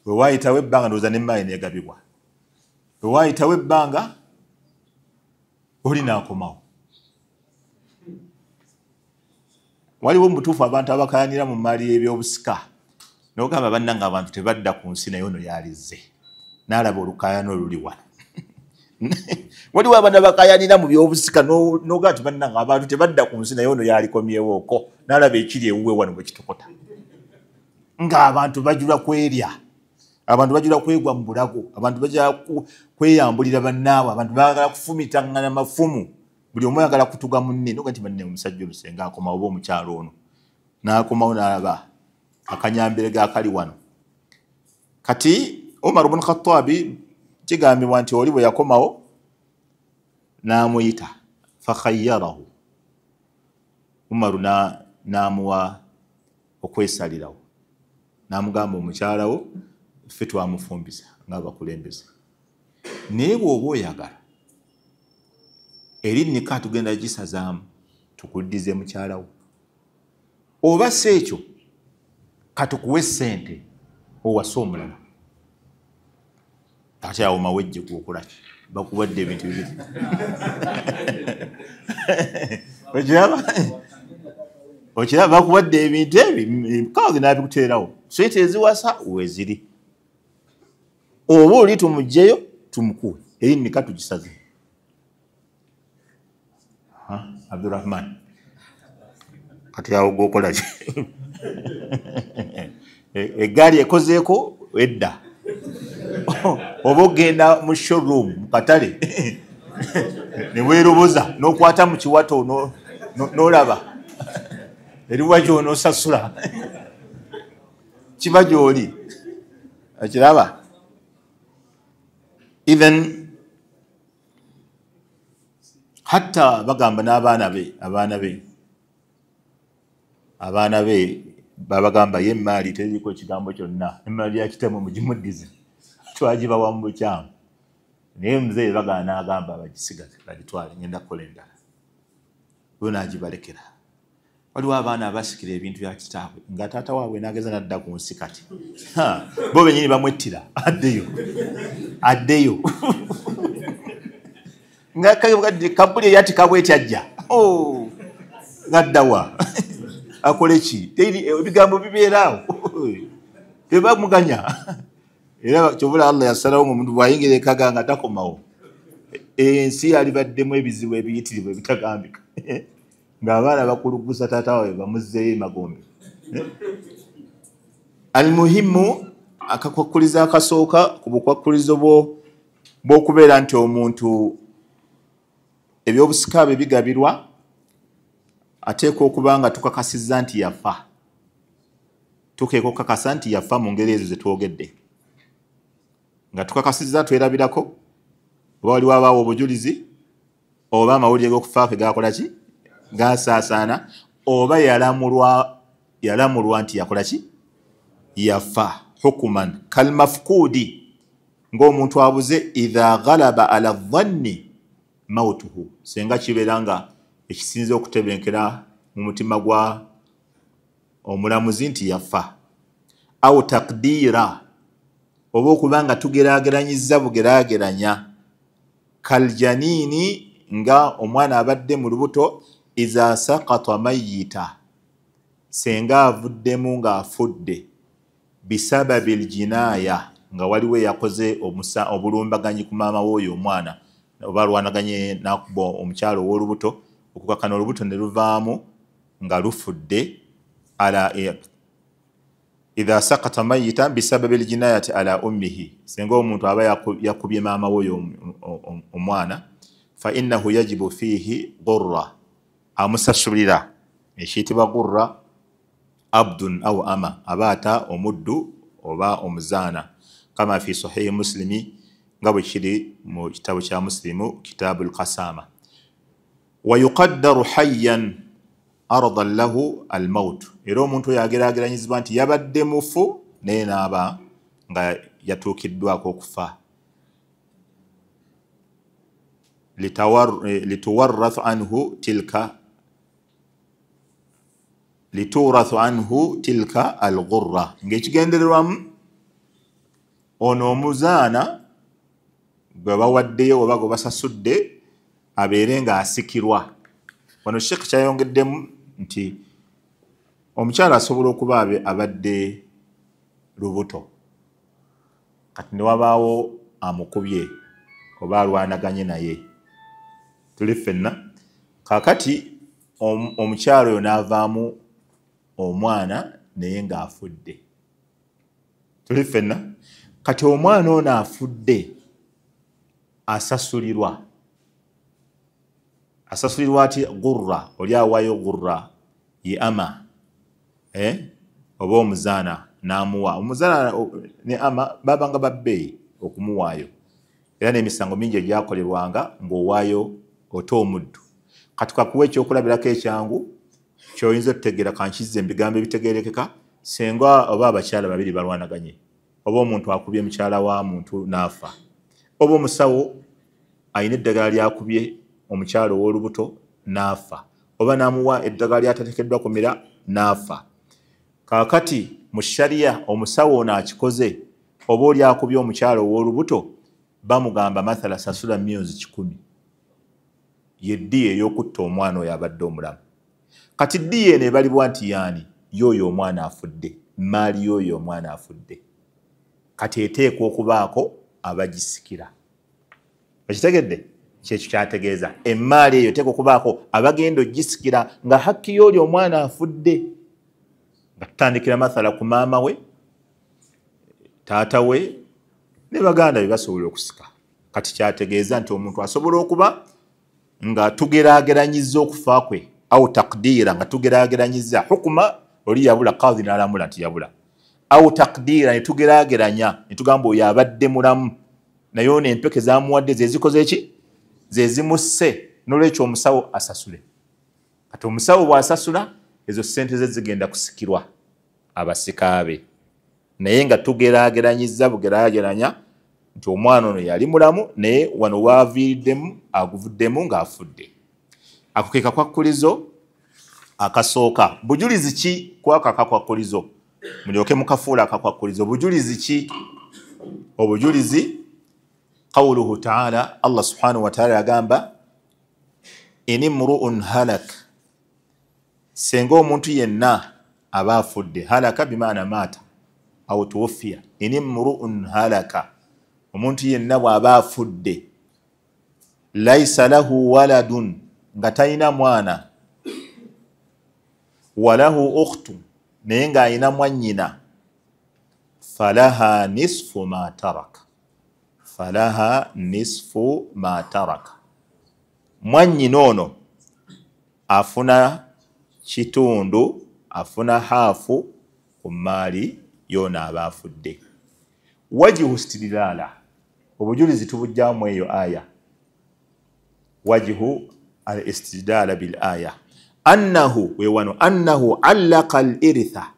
Bwe waayitawo ebbanga ndowooza n'emmaali n'egabibwa. Bwe waayitawo ebbanga oli n'akomawo. Waliwo mu butuufu abantu abakayanira mu mmaali y'ebyobusika n'ogamba bannanga abantu tebadda ku nsi naye ono yalizze. N'alaba olukayano oluli wano. Waliwo abantu abakayanira mu byobusika n'ogamba nti bannanga abantu tebadda ku nsi naye ono yalikomyewooko. N'alaba ekiri ewuwe wano bwe kitokota. Ng'abantu bajula kwerya, abantu bajula kwegwa mu bulago, abantu bajula kweyambulira bannaabwe, abantu baagala kufumitangana mafumu, buli omu ayagala kutuga munne. N'ogamba nti banne omusajja olusenga akomawo oba omukyalo ono n'akomawo n'alaba akanyambire gaakali wano. Kati Umar ibn Khattab kigambibwa nti oli bwe yakomawo n'amuyita fakhayyarahu, Umaru n'amuwa okwesalirawo, n'amugamba omukyalawo ffe twamufumbisa ng'abakulembeze, naye bw'oba oyagala eri nnika tugenda gisazaamu tukuddize mukyalawo, oba si ekyo katukuwe ssente owase omulala. Ate awo mawejje gwokolaki bakuwadde ebintu bibiri. Okiraba bakuwadde ebintu ebyo kawe n'abikuteerawo, ssente eziwasa weeziri. Oba oli tumugjeyo tumukuwe eri nnika tugisaze. Abdurrahman, kati awo gwokolaki? Eggaali ekozeeko edda. Oba ogenda mu showroom mu katale ne weeroboza n'okwata mu kiwato n'olaba eriwa gy'onoosasula kiba gy'oli. Okiraba? Even hatta bagamba n'abaana be babagamba ye emmaali teriko ekigambo kyonna, emmaali ya kitemu mugimuddize twagibawa mu bukyamu. Naye muzeeyi bagana n'agamba bagisigaze bagitwale ngenda kukola endala, bo n'agibalekera. Waliwo abaana abasikira ebintu bya kitaabwe nga taata waabwe n'ageza n'adda ku nsi kati bo bennyini bamwettira addeyo nga kabbuli eyati kabweti ajja gaddawa akole ki? Ebigambo bibeeraawo tebamuganya. Era kyobula Allah yasalawo omuntu bw'ayingira ekaga nga takomawo, ensi yalibaddemu ebizibu ebiyitirivu ebitagambika ng'abaana bakulugusa taata waabwe bamuzzeeyo emagombe. Almuhimu, akakwakkulizo akasooka ku bukwakkulizo bw'okubeera nti omuntu ebyobusika bye bigabirwa, ateekwa okuba nga tukakasizza nti yafa. Tukeeka okukakasa nti yafa mu ngeri ezo ze twogedde. Nga tukakasizza twerabirako oba waliwo abaawo obujulizi oba amawulire g'okufa ke gaakola ki? Gaasaasaana, oba yalamulwa nti yakola ki? Yafa. Hukuman kalmafkuudi, ng'omuntu abuze idha ghalaba ala dhanni mautuhu senga kibeera nga ekisinze okutebenkera mu mutima gwa omulamuzi nti yafa au takdira oba okuba nga tugeraageranyizza bugeraageranya kaljanini nga omwana abadde mu lubuto iza saqata mayita senga avuddemu ng'afudde bisababi aljinaya nga waliwo yakoze obulumbaganyi ku maama w'oyo omwana oba lwanaganye nakuba omukyalo ow'olubuto okukakana olubuto ne luvaamu nga lufudde ala idha saqata mayitan bisababi aljinayati ala ummihi senga omuntu aba yakubye maama w'oyo omwana fa innahu yajibu fihi ghurra amusasulira ekiyitibwa ghurra abdun au ama abaata omuddu oba omuzaana kama fi sahihi muslimi nga bwe kiri mu kitabu kya muslimu kitabu al-qasama wa yuqaddaru hayyan aradan lahu al-maut era omuntu yageraageranyizibwa nti yabadde mufu naye naaba nga yatuukiddwako okufa lituwarrathu anhu tilka al-ghurra ng'ekigendererwamu ono omuzaana gwe bawaddeyo oba gwe basasudde abeere ng'asikirwa. Wano Sheikh kyayongeddemu nti omukyala asobola okuba abadde lubuto kati ne wabaawo amukubye oba alwanaganye naye tuli ffenna kaakati omukyala oyo n'avaamu omwana naye ng'afudde tuli ffenna kati omwana ono afudde asasulirwa ati ghurra oli awaayo ghurra ye ama oba omuzaana n'amuwa omuzaana ne ama babanga babbeeyi okumuwaayo era n'emisango mingi egyakolebwanga ng'owaayo oto omuddu kati kakuwa ekyokulabirako ekyangu kyoyinza okutegeera kankizza ebigambo ebitegeerekeka senga oba abakyala babiri balwanaganye oba omuntu akubye mukyala wa muntu n'afa oba omusawo ayina eddagala lyakubye omukyala ow'olubuto n'afa oba n'amuwa eddagala lyatateekeddwa kumira n'afa kaakati mu shariya omusawo ono akikoze oba oli akubye omukyala ow'olubuto bamugamba mathala sasula myezi 100 yeddiya ey'okutta omwana oyo abadde omulamu kati ddiya eno ebalibwa nti yaani y'oyo omwana afudde maali y'oyo omwana afudde kati eteekwa okubaako abagisikira ekitegedde kyekyo kyategeeza emmaali eyo teekwa okubaako abagenda ogisikira nga hakki y'oli omwana afudde nga tutandikira mathala ku maama we taata we ne baganda be basobola okusika kati kyategeeza nti omuntu asobola okuba nga tugeraageranyizza okufa kwe au takdiira nga tugeraageranyizza hukuma oli yabula qadhi n'alamula nti yabula au takdiira ne tugeraageranya ne tugamba oyo abadde mulamu naye ono empeke zaamuwadde zezikoze eki zezimusse n'olwekyo omusawo asasule kati omusawo bw'asasula ezo ssente ze zigenda kusikirwa abasika be naye nga tugeraageranyizza bugeraageranya nti omwana ono yali mulamu naye wano waaviiriddemu aguvuddemu ng'afudde ako ke kakwakkulizo akasooka bujulizi ki kwako akakwakkulizo mulyoke mukafuula akakwakkulizo bujulizi ki obujulizi qawluhu ta'ala Allah subhanahu wa ta'ala yagamba inimru'un halak senga omuntu yenna aba afudde halaka bimaana maata au tuwuffiya inimru'un halaka omuntu yenna bw'aba afudde laysa lahu waladun nga talina mwana walahu ukhtu naye ng'ayina mwannyina falaha nisfu ma taraka mwannyina ono afuna kitundu afuna haafu ku maali yoona aba afudde wajihu istidlala obujulizi tubujjamu eyo aya wajihu al istidlala bil aya annahu wewano annahu allaqa al iritha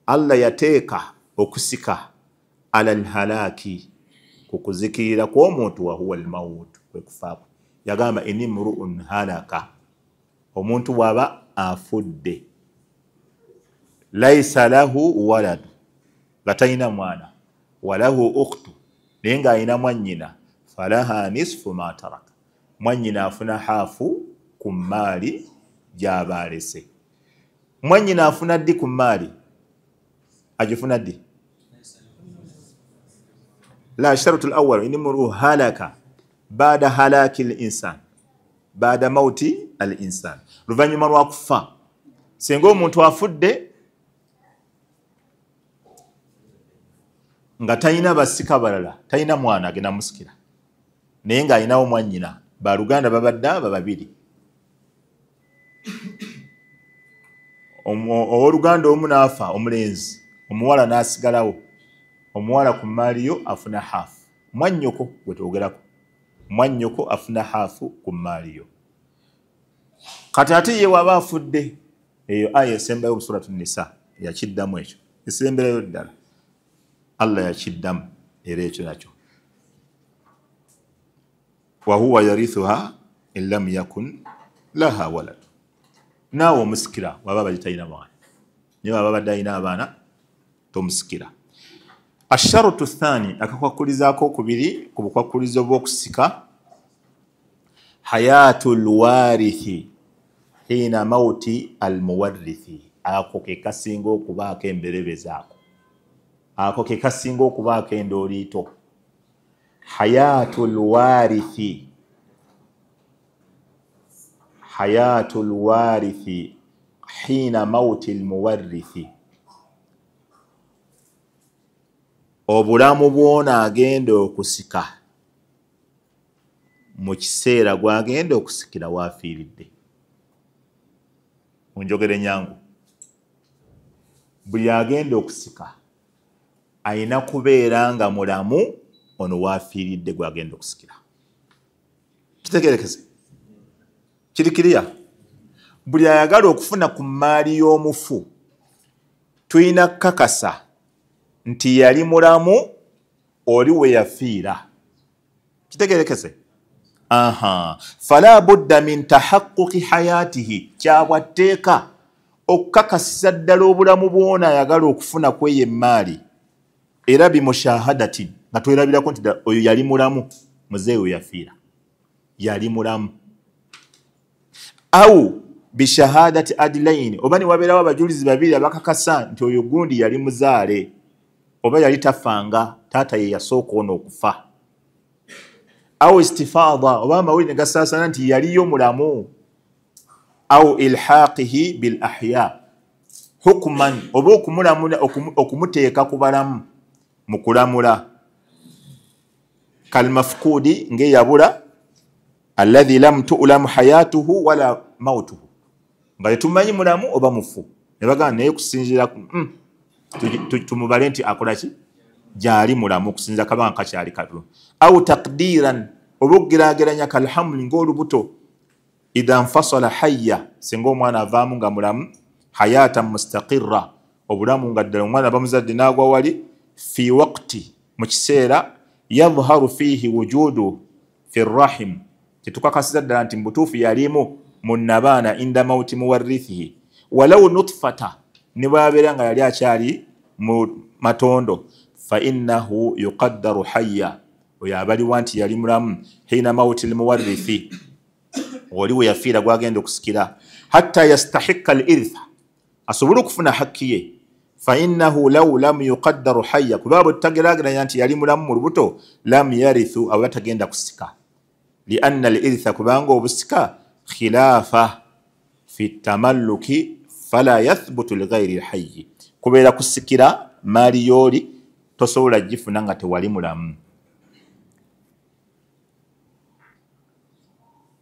Allah yateeka okusika ala al halaki kukuzikirira kw'omuntu wa huwa al-maut kwekufa yagamba inni mru'un halaka omuntu waba afudde laysa lahu walad gatayina mwana walahu ukhtu naye ng'ayina mwannyina falaha nisfu ma taraka mwannyina afuna haafu ku maali gy'aba alese mwannyina afuna ddi ku maali agifuna ddi la sharutu al-awwal inni mru'un halaka baada halaki al-insan baada mauti al-insan luvannyuma lwa kufa singa omuntu afudde nga talina basika balala talina mwana agenda musikira naye ng'alinawo mwannyina baluganda babadde aba babiri owooluganda omu n'afa omulenzi omuwala n'asigalawo omuwala ku maaliyo afuna haafu mwannyoko gwe twogerako mwannyoko afuna haafu ku maaliyo kati ate ye waba afudde eyo aya esembayo mu suratu nisa yakiddamu ekyo esemberayo ddala Allah yakiddamu era ekyo nakyo wa huwa yarithuha in lam yakun laha walad naawe omusikira waba bagitalina mwana naye waba badde alina abaana tomusikira asharutu thani akakwakulizaako okubiri ku bukwakulizo bw'okusika hayatu lwarithi hina mauti almuwarrithi ako ke kasinga okubaako emberebezaako ako ke kasinga okubaako endooliito hayatu lwarithi hina mauti almuwarrithi obulamu bwona agenda okusika mu kiseera gwagenda okusikira waafiiridde munjogere nyangu buli agenda okusika ayina kubeera nga mulamu ono waafiiridde gwagenda okusikira kitegerekese kirikiriya buli ayagala okufuna ku maali y'omufu tulina kukakasa nti yali mulamu oli we yafiira kitegerekese fala budda min tahaqquqi hayatihi kyabwatteeka okukakasiza ddala obulamu bwona ayagala okufuna kweyo emaali era bimushahadatin nga twerabirako nti oyo yali mulamu muzeeyi we yafiira yali mulamu au bishahadati adlaini oba ne wabeerawo abajulizi babiri abakakasa nti oyo gundi yali muzaale oba yali tafanga taata ye yasooka ono okufa au istifada oba amawulire ne gasaasana nti yaliyo mulamu au ilhaqihi bil ahya hukman oba okumuteeka ku balamu mu kulamula kalmafukudi ng'eyabula alladhi lam tu'lamu hayatuhu wala mautuhu nga tetumanyi mulamu oba mufu ne bagamba naye kusinziira tumubale nti akola ki gyali mulamu okusinziira kabanga kakyali katu au taqdiran oba okugeraageranya kalhamuli ng'olubuto idha nfasala hayya singa omwana avaamu nga mulamu hayatan mustaqirra obulamu nga ddala omwana bamuzadde n'agwa wali fi waqti mu kiseera yadhharu fiihi wujudu fi rrahim tetukakasiza ddala nti mubutuufu yalimu mu nabaana inda mauti muwarrithihi walau nutfata ne bwabeera nga yali akyali mu matondo fa innahu yuqaddaru hayya oyo abaliwa nti yali mulamu hina mauti lmuwarrithi oli we yafiira gwagenda okusikira hatta yastahikka al irtha asobole okufuna hakki ye fa innahu law lam yuqaddaru hayya kuba bwetutageraageranya nti yali mulamu mu lubuto lam yarithu aba tagenda kusika lianna al irtha kubanga obusika khilaafa fi tamalluki fala yathbutu lighairi lhayyi kubeera kusikira maali yooli tosobola gifuna nga tewali mulamu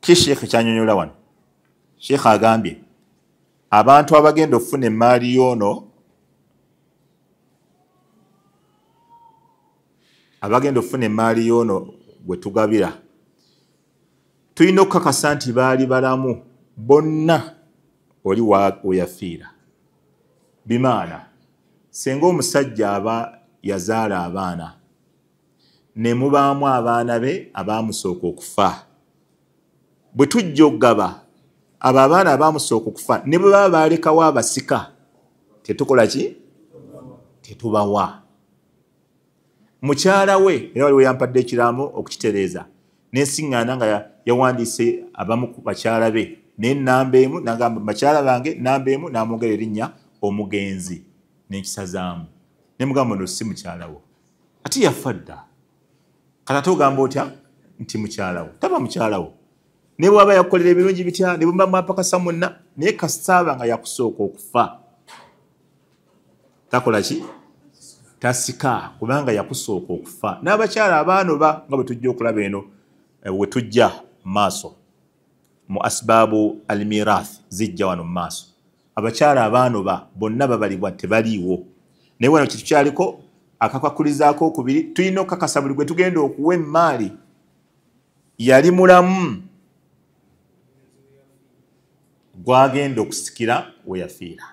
ki sheekhe kyanyonyola wano sheekhe agambye abantu abagenda okufuna emaali yoono gwe tugabira tulina okukakasa nti baali balamu bonna oli weyafiira bimaana singa omusajja aba yazaala abaana ne mubaamu abaana be abaamusooka okufa. Bwe tujja okugaba abo abaana abaamusooka okufa ne bwe baba baalekawo abasika tetukola ki? Tetubawa. Mukyala we era waliwo yampadde ekiraamo okukitereeza n'ensiŋŋaana nga yawandiise abamu ku bakyala be naye nnamba emu n'agamba bakyala bange nnamba emu n'amwongera erinnya omugenzi n'ekisazaamu ne mugamba no si mukyala wo ate yafa dda. Kati ate ogamba otya nti mukyala wo? Taba mukyala wo. Ne bw'aba yakukolera ebirungi bitya ne bwe mwapakasa mwonna naye kasitaaba nga yakusooka okufa takola ki? Tasika kubanga yakusooka okufa. N'abakyala abaanoba nga bwe tujja okulaba eno we tujja maaso mu asbaabu almirath zijja wano mu maaso. Abakyala abaanoba bonna babalibwa tebaliiwo. Naye wano kitukyaliko akakwakulizaako okubiri tulina okukakasa buli gwe tugenda okuwa emmaali yali mulamu gwagenda okusikira we yafiira.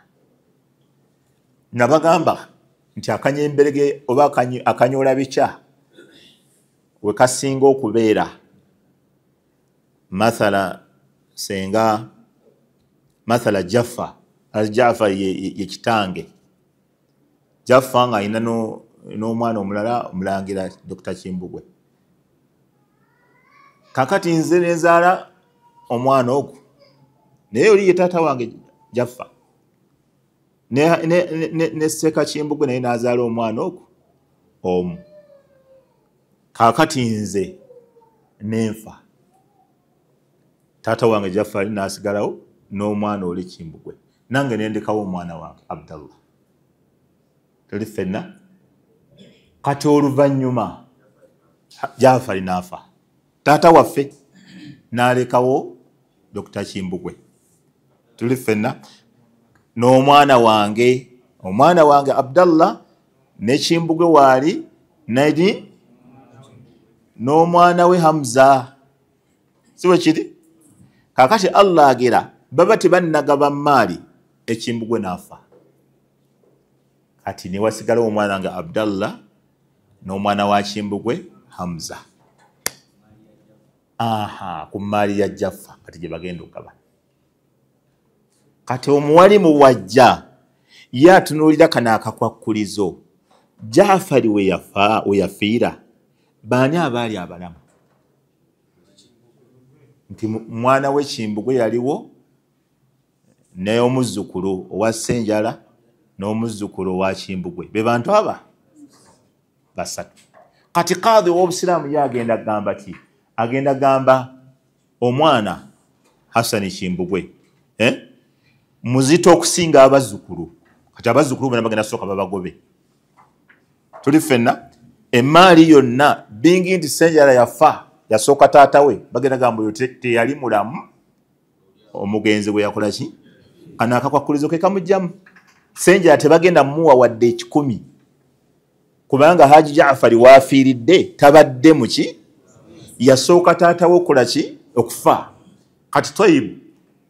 Nga bagamba nti akanyemberege oba akanyoola bikya we kasinga okubeera mathala senga mathala Jaffa Jaffa ye kitange Jaffa nga alina n'omwana omulala omulangira Dr. Kimbugwe. Kakati nze nezaala omwana ogwo naye oli ye taata wange Jaffa ne Sseeka Kimbugwe naye n'azaala omwana ogwo omu. Kakati nze nenfa taata wange Jaffa ali n'asigalawo n'omwana oli Kimbugwe nange nendekawo omwana wange Abdallah. Tuli ffenna. Kati oluvannyuma Jaffa ali n'afa taata waffe n'alekawo Dr. Kimbugwe. Tuli ffenna n'omwana wange Abdallah ne Kimbugwe waali nadi n'omwana we Hamza. Siwe kiri? Kakati Allah agera baba tebannagaba maali Kimbugwe n'afa. Kati ne wasigala omwana wange Abdallah n'omwana wa Kimbugwe Hamza. Ku maali ya Jaffa kati gye bagenda okugaba. Kati omuwalimu wajja ye atunuulira kano akakwakkulizo Jaafari we yafiira baani abaali abalamu? Nti mwana we Kimbugwe yaliwo n'omuzzukulu owa Ssenjala n'omuzzukulu owa Kimbugwe be bantu aba basatu. Kati kaadhi w'Obusiraamu ye agenda gamba ki? Agenda gamba omwana Hassan Kimbugwe muzito okusinga abazzukulu. Kati abazzukulu bonna bagenda sooka babagobe. Tuli ffenna emmaali yonna bingi nti Ssenjala yafa yasooka taata we bagenda gamba oyo teyali mulamu omugenzi bwe yakola ki? Kano akakwakkulizo ke kamugjamu. Ssenjala tebagenda muwa wadde 10 kubanga Haji Jaafari waafiiridde tabadde muki? Yasooka taata we okukola ki? Okufa. Kati Toyibu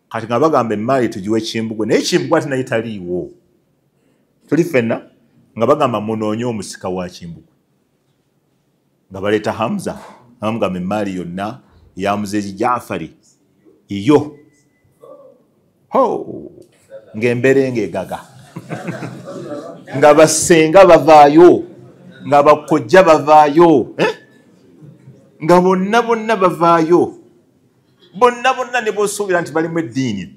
kati nga bagamba emmaali tugiwe Kimbugwe naye Kimbugwe ate naye taliiwo. Tuli ffenna nga bagamba munoonye omusika wa Kimbugwe nga baleeta Hamza bamugamba emmaali yonna ya muzeezi Jaafari iyo ng'embeera ng'egaga nga bassenga bavaayo nga bakojja bavaayo nga bonna bavaayo bonna ne b'osuubira nti balimu eddiini.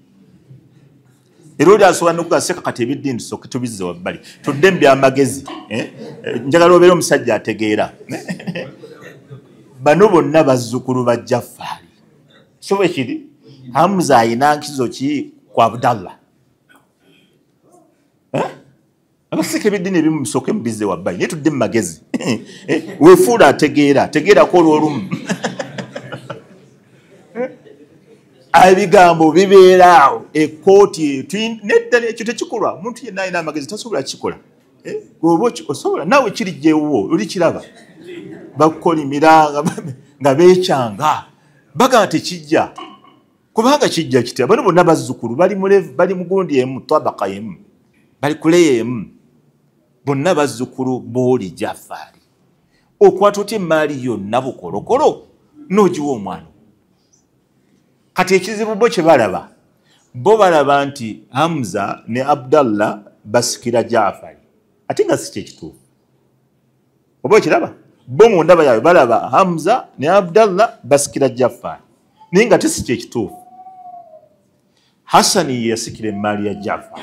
Era oli asobola n'okugasa kati ebiddiini tusooke tubizze wabbali tudde mu byamagezi. Njagala obeera omusajja ategeera. Bano bonna bazzukulu ba Jaafari. So bwe kiri Hamza ayina nkizo ki ku Abdallah? Abaseke ebiddiini ebimu musooke mubizze wabbali naye tudde mu magezi. Weefuula ategeera tegeerako olw'olumu. Ebigambo bibeeraawo ekkooti nedda ekyo tekikolwa. Omuntu yenna alina amagezi tasobola kikola. Oba osobola naawe kirijjeewo oli kiraba bakukolimira nga beekyanga baga tekijja kubanga kijja kitya. Bano bonna bazzukulu bali mu gundi emu tabaka emu bali kuleya emu bonna bazzukulu booli Jaafari. okwata otya emaali yonna bukolokolo n'ogiwa omwana. Kati ekizibu bo kye balaba, bo balaba nti Hamza ne Abdallah basikira Jaafari, ate nga si kyekituufu. Oba okiraba, bo mu ndaba yaabwe balaba Hamza ne Abdallah basikira Jaafari, naye nga si kyekituufu. Hassani yasikira emaali ya Jaafari,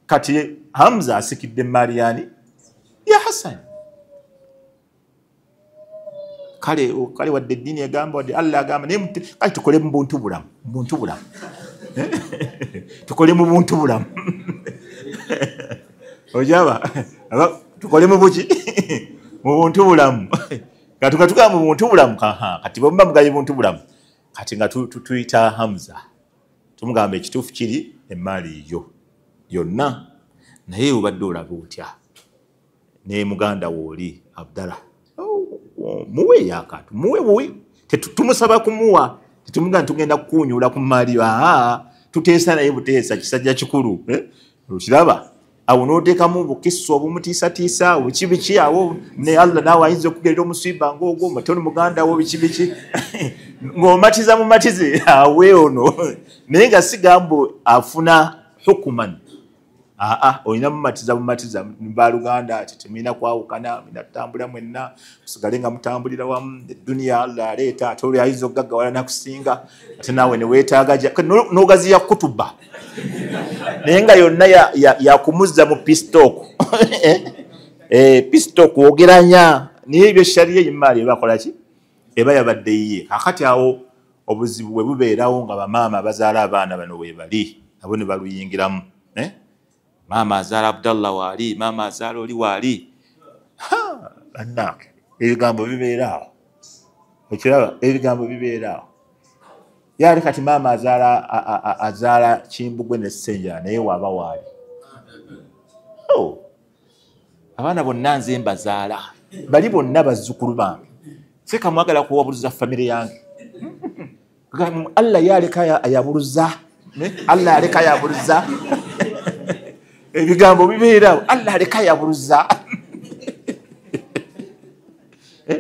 kati Hamza asikidde emaali yani ya Hassani. Kale wadde eddiini egamba, wadde Allah agamba, naye kale tukole mu buntu bulamu, tukole mu buntu bulamu. Ojaba tukole mu buki mu buntu bulamu. Katuka mu buntu bulamu, kati bomba mugaye buntu bulamu, kati nga tuyita Hamza tumugamba ekituufu kiri emaali yo yonna, naye obadde olaba otya ne muganda wooli Abdallah, muwe yakantu, muwe buwi, tetumusaba kumuwa, tetumuga tugenda kukunyula ku maali yo. Tuteesa naye buteesa kisajja kikulu. Okiraba awo n'oteekamu bukisa obumutiisatiisa biki awo, ne Allah naawe ayinza okugerera omusiba ng'ogwo matoni muganda wo biki ng'omatiza mu matize awe ono, naye nga sigambo afuna hukuman. Olina mumatiza mbaluganda tetemina kwawukana, mina tutambula mwenna musigale nga mutambulira wamu. Edduniya Allah aleeta, ate oli ayinza okugaggawala nakusinga, ate naawe ne weetaaga n'ogaziya kutuba, naye nga yonna yakumuzza mu pistook. Pistook ogeranya naye ebyo shariya emaali ebakola ki, eba yabadde yiye. Kakati awo obuzibu bwe bubeerawo nga bamaama bazaala abaana bano bwe bali, abo ne baluyingiramu. Maama azaala Abdallah waali, maama azaala oli waali. Bannange ebigambo bibeeraawo, okiraba ebigambo bibeeraawo. Yaali kati maama azaala Kimbugwe ne Ssenjala, naye waaba waali. Abaana bonna nze mbazaala, bali bonna bazzukulu bange, seka mwagala kuwabuluza famire yange. Allah yaleka ayabuluza, Allah aleka ayabuluza. Ebigambo bibeerawo, Allah aleka ayabuluza.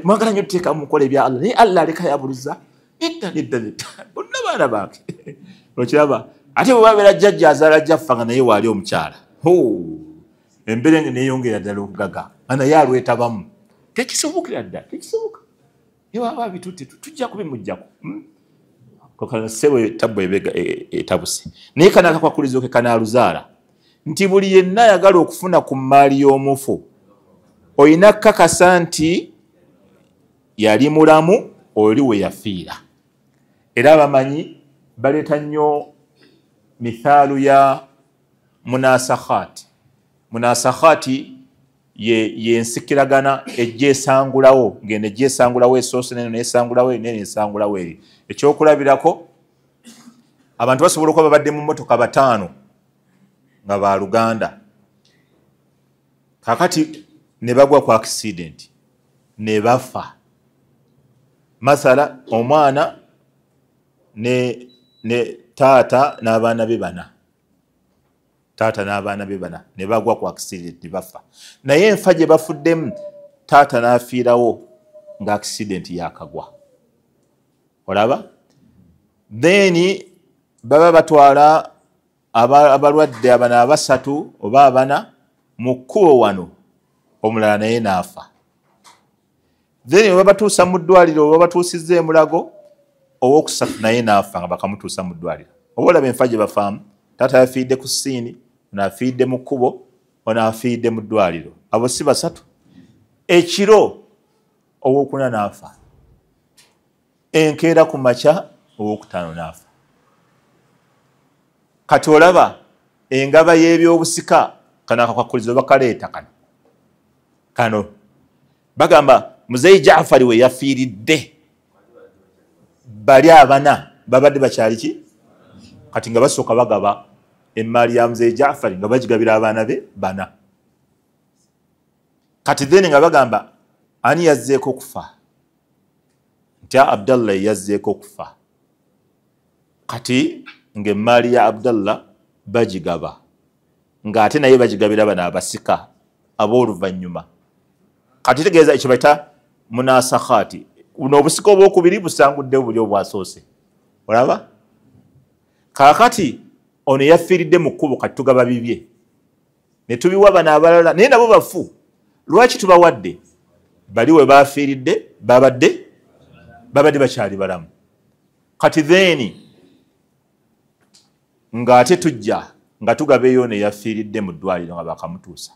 Mwagala nnyo tuteeka mu mukola ebya Allah, naye Allah aleka ayabuluza. Nedda bonna baana bange. Okiraba, ate bwe babeera jjajja azaala jjaffa nga naye waali omukyala, emberenge neeyongera ddala okugaga, naye alwetabamu. Tekisobokera ddala, tekisoboka. Ewaba bitutte tujja kubimuggyako. Kokala sebo tabbo etabuse. Naye kana akakwakulizo ke kanaaluzaala nti buli yenna ayagala okufuna ku maali y'omufu, olina kakasa nti yali mulamu oli we yafiira. Era abamanyi baleeta nnyo mithaalu ya munasakhaati. Munasakhaati ye nsikiragana ejja esangulawo, ng'eno ejja esangulawo esoose neno n'esangulawo eri neno esangulawo eri. Ekyokulabirako, abantu basobola okuba babadde mu mmotoka bataano nga ba Luganda, kakati ne bagwa ku accident ne bafa. Masala omwana ne taata n'abaana be bana, taata n'abaana be bana ne bagwa ku accident ne bafa. Naye enfa gye bafuddemu taata n'afiirawo nga accident yakagwa. Olaba? Then baba batwala abalwadde abana abasatu oba abana mu kkubo wano, omulala naye n'afa. Then baba batuusa mu ddwaliro, oba batuusizza e Mulago, owookusatu naye n'afa nga bakamutuusa mu ddwaliro. Oba olaba enfa gye bafaamu, taata yafiidde ku ssiini, ono afiidde mu kkubo, ono afiidde mu ddwaliro. Abo si basatu. Ekiro owookuna n'afa, enkeera ku makya owookutaano n'afa. Kati olaba engaba y'ebyobusika, kano akakwakulizo bakaleeta kano bagamba Muzeeyi Jaafari we yafiiridde, bali abana babadde bakyali ki? Kati nga basooka bagaba emaali ya Muzeeyi Jaafari nga bagigabira abaana be bana. Kati then nga bagamba ani yazzeeko okufa? Nti Abdallah yazzeeko okufa. Kati ng'emaali ya Abdallah bagigaba, ng'ate naye bagigabira bano abasika ab'oluvannyuma. Kati tegeeza ekyo bayita munasakhati buno obusika obwokubiri busangudde obuli obwasoose olaba kakati ono yafiiridde mu kkubo kati tugaba bibye ne tubiwa bano abalala naye nabo bafu lwaki tubawadde bali we bafiiridde babadde bakyali balamu kati then ng'ate tujja nga tugabeeyo ne yafiiridde mu ddwaliro nga bakamutuusa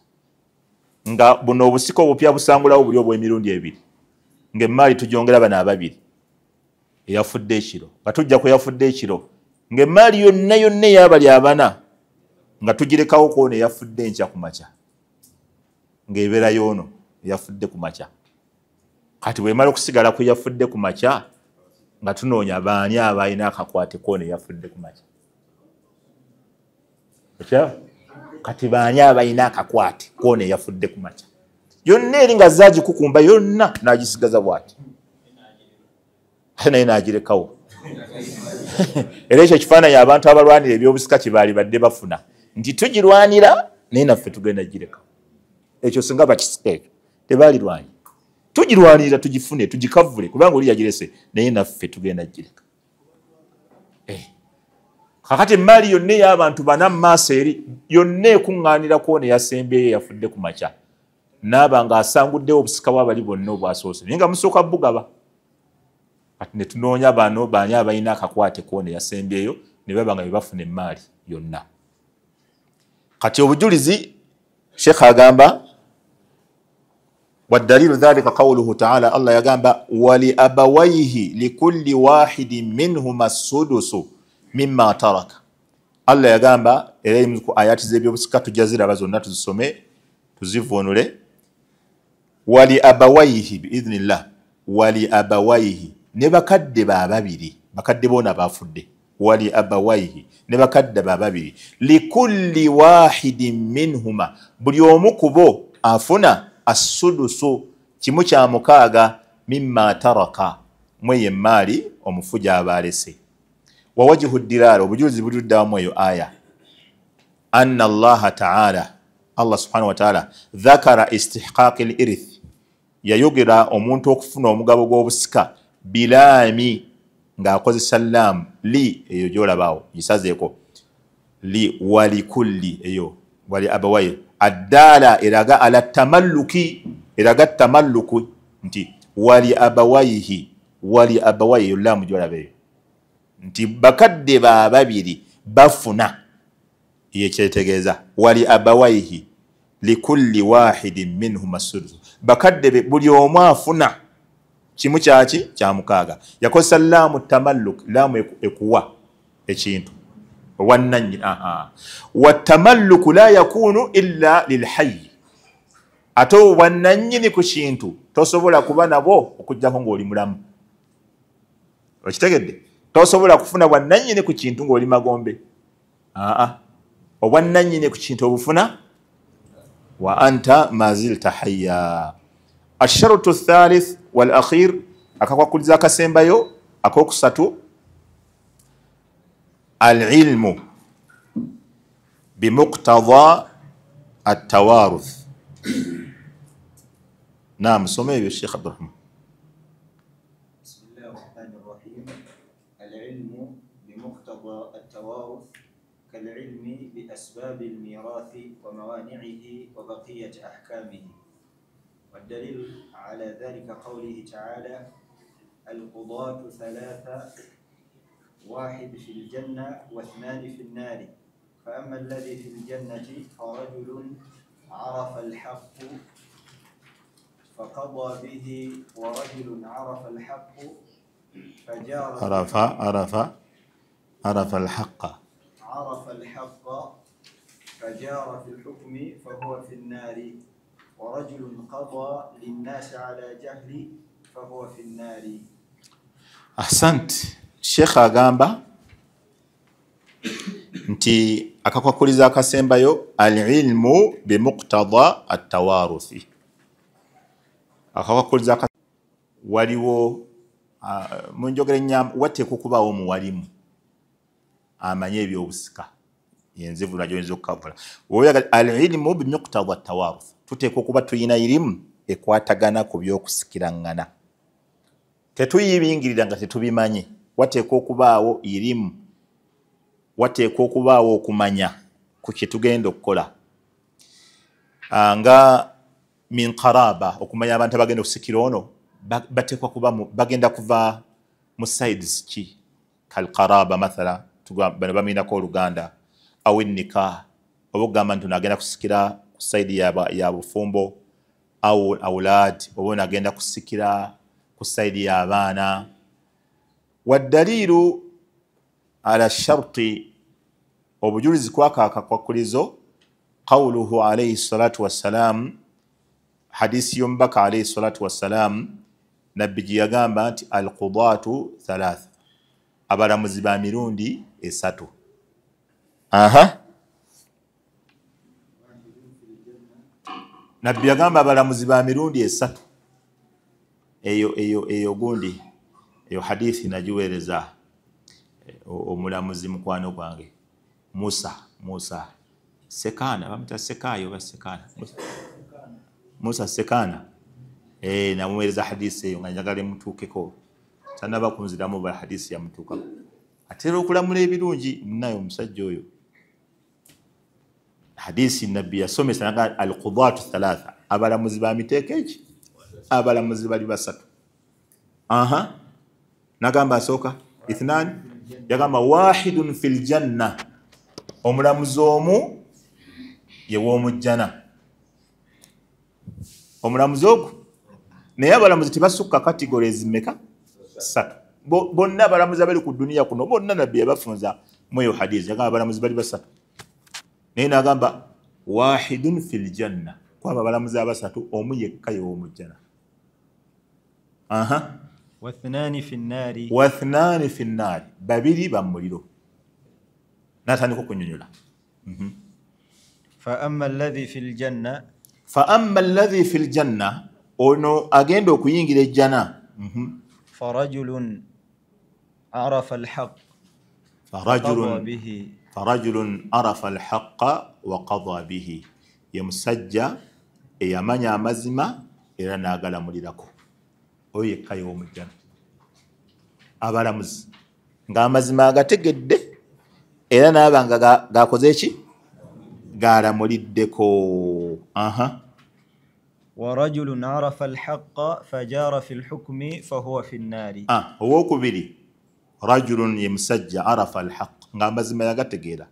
nga buno obusika obupya busangulawo buli obw'emirundi ebiri ng'emmaali tugyongera bano ababiri eyafudde ekiro nga tujja ku yafudde ekiro ng'emmaali yonna yonna eyabali abana nga tugirekawo kwono eyafudde enkya ku makya ng'ebeera y'ono eyafudde ku makya kati bwemala okusigala ku yafudde ku makya nga tunoonya baani abalina akakwate kwono eyafudde ku makya kati baani abalina akakwate kwono eyafudde ku makya yonna eri nga zaagikukumba yonna n'agisigaza bw'ati naye n'agirekawo era ekyo kifaananyi abantu abalwanira ebyobusika kyebaali badde bafuna nti tugirwanira naye naffe tugenda girekawo ekyo singa bakisika ekyo tebaalirwanya tugirwanirira tugifune tugikavule kubanga oli yagirese naye naffe tugenda gireka kakati emmaali yonna ey'abantu bana mu maaso eri yonna ekuŋŋaanira kwona eyasembyeyo yafudde ku makya naaba ng'asanguddewo obusika bw'abali bonna obwasoose naye nga musooka bugaba kati ne tunoonya bano baani abalina akakwate kwona eyasembyeyo ne baba nga bebafuna emmaali yonna kati obujulizi sheekh agamba waddalilu dhalika qawluhu taala allah yagamba wali abawaihi likulli wahidin minhuma sudusu mimma taraka allah yagamba era ku ayati z'ebyobusika tujja ziraba zonna tuzisome tuzivuunule wali abawaihi biidhnillah wali abawaihi ne bakadde bababiri bakadde boona bafudde wali abawaihi ne bakadde bababiri likulli wahidin minhuma buli omu ku bo afuna assudusu kimu kya mukaaga mimma taraka mweye emmaali omufu gy'abaalese wawajihu ddiraara obujulizi buliddawamu eyo aya anna allaha taala allah subhanahu wa taala dhakara istihqaqi lirith yayogera omuntu okufuna omugabo gw'obusika bilaami ng'akozesa laamu li eyo gy'olabaawo gisazeeko li walikulli eyo wali abawaihi addaala eraga ala tamalluki eraga tamalluku nti wali abawaihi eyo laamu gy'olabeeyo nti bakadde bababiri bafuna yekyetegeeza wali abawaihi likulli wahidin minhum as-sudus bakadde buli omu afuna kimu kyaki kya mukaaga yakozesa laamu tamalluk laamu ekuwa ekintu wannanyini watamalluku la yakunu illa lilhayyi ate wannanyini ku kintu tosobola kuba nabo okujjako ng'oli mulamu okitegedde tosobola kufuna bwannanyini ku kintu ng'oli magombe obwannanyini ku kintu obufuna wa anta mazilta hayya asharutu athalith wal akhir akakwakuliza akasembayo akokusatu alilmu bimuqtada atawaruth naam soma ebyo Sheikh Abdurrahman كالعلم بأسباب الميراث وموانعه وبقية أحكامه والدليل على ذلك قوله تعالى القضاة ثلاثة واحد في الجنة واثنان في النار فأما الذي في الجنة فرجل عرف الحق فقضى به ورجل عرف الحق فجار عرف الحق فجار في الحكم فهو في النار ورجل قضى للناس على جهل فهو في النار. أحسنت شيخ agamba nti akakwakuliza akasembayo alilmu bimuqtada atawaruthi akakwakuliza waliwo munjogere nyamba wateeka okubaawo muwalimu amanye ebyobusika yenzivu najo yinza okukavula woyaga alilmu bimuqtada atawaruth tuteeka okuba tuyina irimu ekwatagana ku by'okusikirangana. Tetuyibingirira nga tetubimanyi. Wateekwa okubaawo irimu, wateekwa okubaawo okumanya ku kye tugenda okukola. Nga min qaraba, okumanya abantu abagenda okusikira ono bateekwa kuba bagenda kuva mu sides ki kal qaraba mathala bano baminako oluganda awe nikah oba okugamba nti agenda kusikira ku side ya bufumbo au aulad oba agenda kusikira ku side y'abaana. Waddaliilu ala sharti, obujulizi kwakaaka kwakulizo qawluhu alayhi salatu wassalam, hadisi y'omubaka alayhi salatu wassalam, nabbi gye yagamba nti alqudatu thalatha, abalamuzi ba mirundi esatu. Nabbi yagamba abalamuzi ba mirundi esatu. Eyo gundi eyo hadithi nagiweereza omulamuzi mukwano gwange Musa Sekana, bamita Sekayo ba Sekana Musa Sekana, namuweereza hadithi eyo nga njagala mutuukeko, tanaba kunziramu ba hadithi ya mutuuka. Atera okulamula ebirungi munayo omusajja oyo. Hadithi nabbi yasomesa nga alqudatu thalatha, abalamuzi ba miteeko eki, abalamuzi bali basatu. Nagamba asooka ithnan, yagamba wahidun fil janna, omulamuzi omu ye w'omujjana. Omulamuzi ogwo naye abalamuzi tebasukka categories mmeka? Satu. Bonna abalamuzi abali ku duniya kuno bonna nabbi yabafunza mweyo hadithi, yagamba abalamuzi bali basatu. Naye nagamba wahidun fil janna, kwaba abalamuzi abasatu omu yekka ye w'omujjana. Wathnani fi nnari, wathnani fi nnari, babiri bamuliro. Natandika okunyonyola. fa amma alladhi fil janna, fa amma alladhi fil janna, ono agenda okuyingira ejjana. farajulun arafa alhaq farajulun arafa alhaqa wa qada bihi, ye musajja eyamanya amazima era n'agalamulirako. Oyo yekka ye w'omujjana. Abalamuzi ng'amazima agategedde era n'abanga gakoze eki? Galamuliddeko. wa rajulun arafa alhaqqa fajara fi alhukmi fahuwa fi nnari. Owokubiri, rajulun ye musajja arafa alhaq, ng'amazima yagategeera,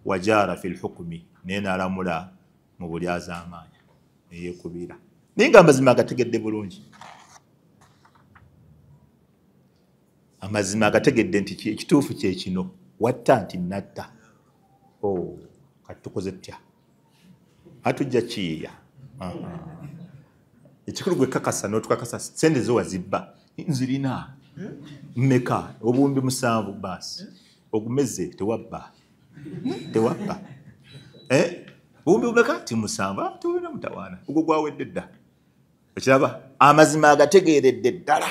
wajara fi alhukmi, naye n'alamula mu buli azaamaanya, eyekubira naye ng'amazima agategedde bulungi. Amazima agategedde nti ekituufu kye kino, watta nti natta. Kati tukoze tutya? Atujja kiyiiya. Ekikulu gwe kakasa n'otukakasa sente zo wazibba nzirina mmeka? Obuwumbi 7 baasi. Ogumeze tewabba. Obuwumbi bumeka? Ti 7. Tewina mutawaana. Ogwo gwawedde dda. Okiraba? Amazima agategeeredde ddala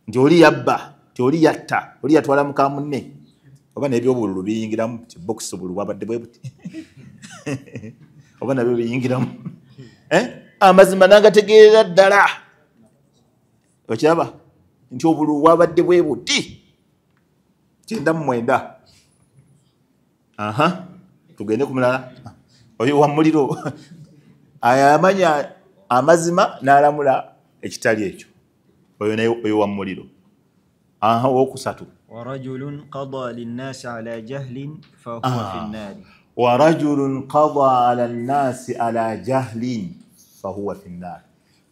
nti oli yabba, ti oli yatta, oli yatwala muka munne, oba n'ebyobululu biyingiramu, ti bokisi obululu bwabadde bwe buti oba nabyo biyingiramu. Amazima n'agategeerera ddala. Okiraba nti obululu bwabadde bwe buti 99. Tugende ku mulala. Oyo wa muliro ayamanya amazima n'alamula ekitali ekyo. Oyo wa muliro. Owokusatu, wa rajulun qada linnasi ala jahlin fahuwa fi nnari. wa rajulun qada ala nnasi ala jahlin fahuwa fi nnari,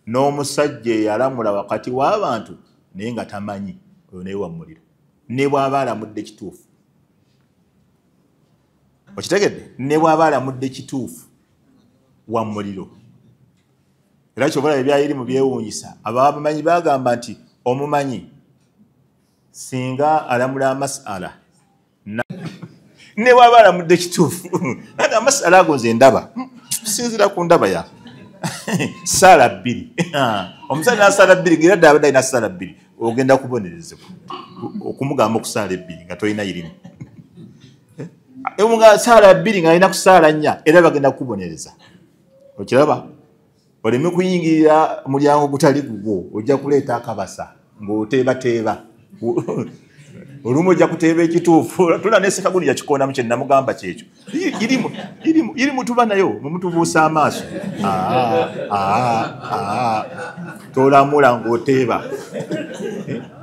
n'omusajja yalamula wakati w'abantu naye nga tamanyi, oyo naye wa muliro. Ne bw'aba alamudde kituufu, okitegedde? Ne bw'aba alamudde kituufu, wa muliro. Era kyobala ebyayiri mu byewuunyisa, abamanyi bagamba nti omumanyi singa alamula amasala ne bw'aba alamudde kituufu, ate amasala ago nze ndaba, tusinzira ku ndaba ya saala 2. Omusajja n'asaala 2, ng'era ddala abadde alina saala 2, ogenda kubonerezebwa okumugamba okusaala 2 nga tolina irimu. Nga saala 2 ng'alina kusaala 4, era bagenda kukubonereza. Okiraba? oleme kuyingirira mulyango gutali gugwo ojja kuleeta akabasa ng'oteebateeba olumu ojja kuteeba ekituufu tula nesekaguni yakikondamu kye namugamba kyekyo iri mutuba nayo mumutubuusa amaaso tolamula ng'oteeba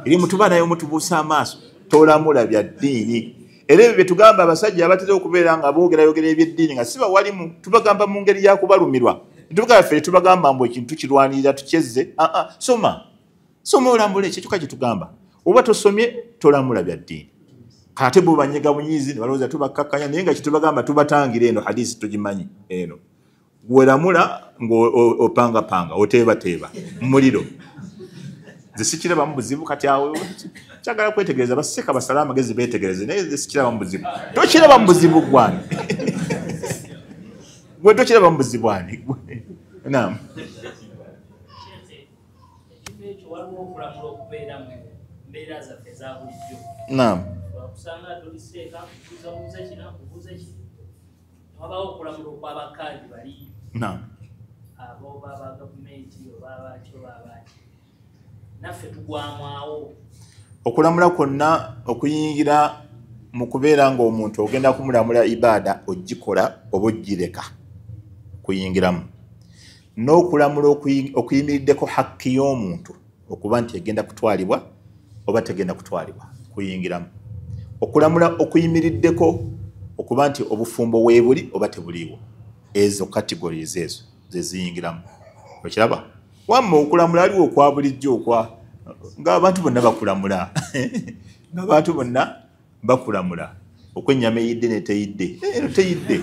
iri mutuba nayo mutubuusa amaaso tolamula bya ddiini era ebyo bye tugamba abasajja abatera okubeera nga boogerayogera ebyeddiini nga si bawalimu tubagamba mu ngeri yakubalumirwa tubaga ffe tubagamba mbu ekintu tukirwanirira tukyezze soma olambula ekyo kye tugamba oba tosomye tolamula bya ddiini kate bwebanyega bunyiizi ne balowooza tubakkakkanya naye nga kitubagamba tubatangira eno hadisi tugimanyi eno gweramula ng'opangapanga oteebateeba muliro nze sikirabamu buzibu kati awo kyagala kwetegereza baseka basala amagezi beetegereze naye nze sikirabamu buzibu tokirabamu buzibu gwani gwe tokirabamu buzibu ani naam naam naam okulamula kwonna okuyingira mu kubeera ng'omuntu ogenda kumulamula ibaada ogikola oba ogireka kuyingiramu n'okulamula okuyimiriddeko hakki y'omuntu okuba nti egenda kutwalibwa oba tegenda kutwalibwa kuyingiramu okulamula okuyimiriddeko okuba nti obufumbo weebuli oba tebuliiwo ezo categories ezo zeziyingiramu okiraba wamma okulamula aliwo okwa bulijjo ng'abantu bonna bakulamula ng'abantu bonna bakulamula okwennyama eyidde neteyidde eno teyidde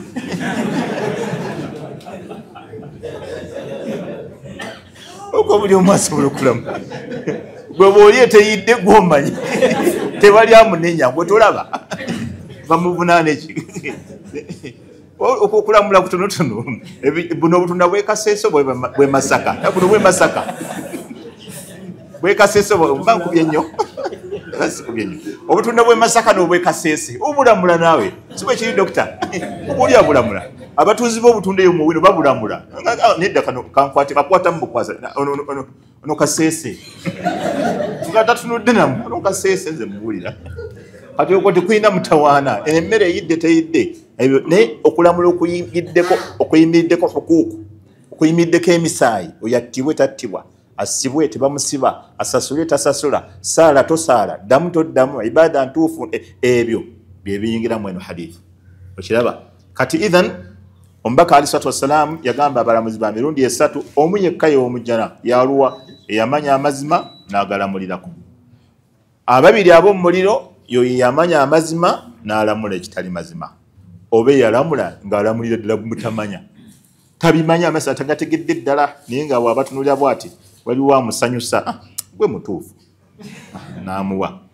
okwo buli omu asobola okulamula gwe bw'oli eteyidde gw'omanyi tebali amunenya gwe tolaba bamuvunaana eki okulamula kutonotono buno obutunda bwekaseeso bwe Masaka buno bwe Masaka bwekaseeso bankubye nnyo obutunda bwe Masaka n'obwekaseese obulamula naawe si bwe kiri dokita obuli abulamula abatuuzi b'obutunda eyo muwino babulamula nedda kano kakwata mu bukwasa ono kaseese tugatatunudde namu ono kaseese nze mubuulira kati okwo tekulina mutawaana emmere eyidde teyidde naye okulamula okuyimiriddeko hukuuku okuyimiriddeko emisaayi oyattibwe tattibwa asibwe tebamusiba asasule tasasula saala tosaala ddamu toddamu ibaada ntuufu ebyo byebiyingiramu eno hadithi okiraba kati idhan omubaka ali salatu wassalaamu yagamba abalamuzi ba mirundi esatu omu yekka y'omujjana yaluwa eyamanya amazima n'agalamulirako ababiri ab'omu muliro yoyo yamanya amazima n'alamula ekitali mazima oba yalamula ng'alamulira ddala mutamanya tabimanya amasa tagategedde ddala naye nga bw'abatunulira bw'ati waliwo amusanyusa gwe mutuufu n'amuwa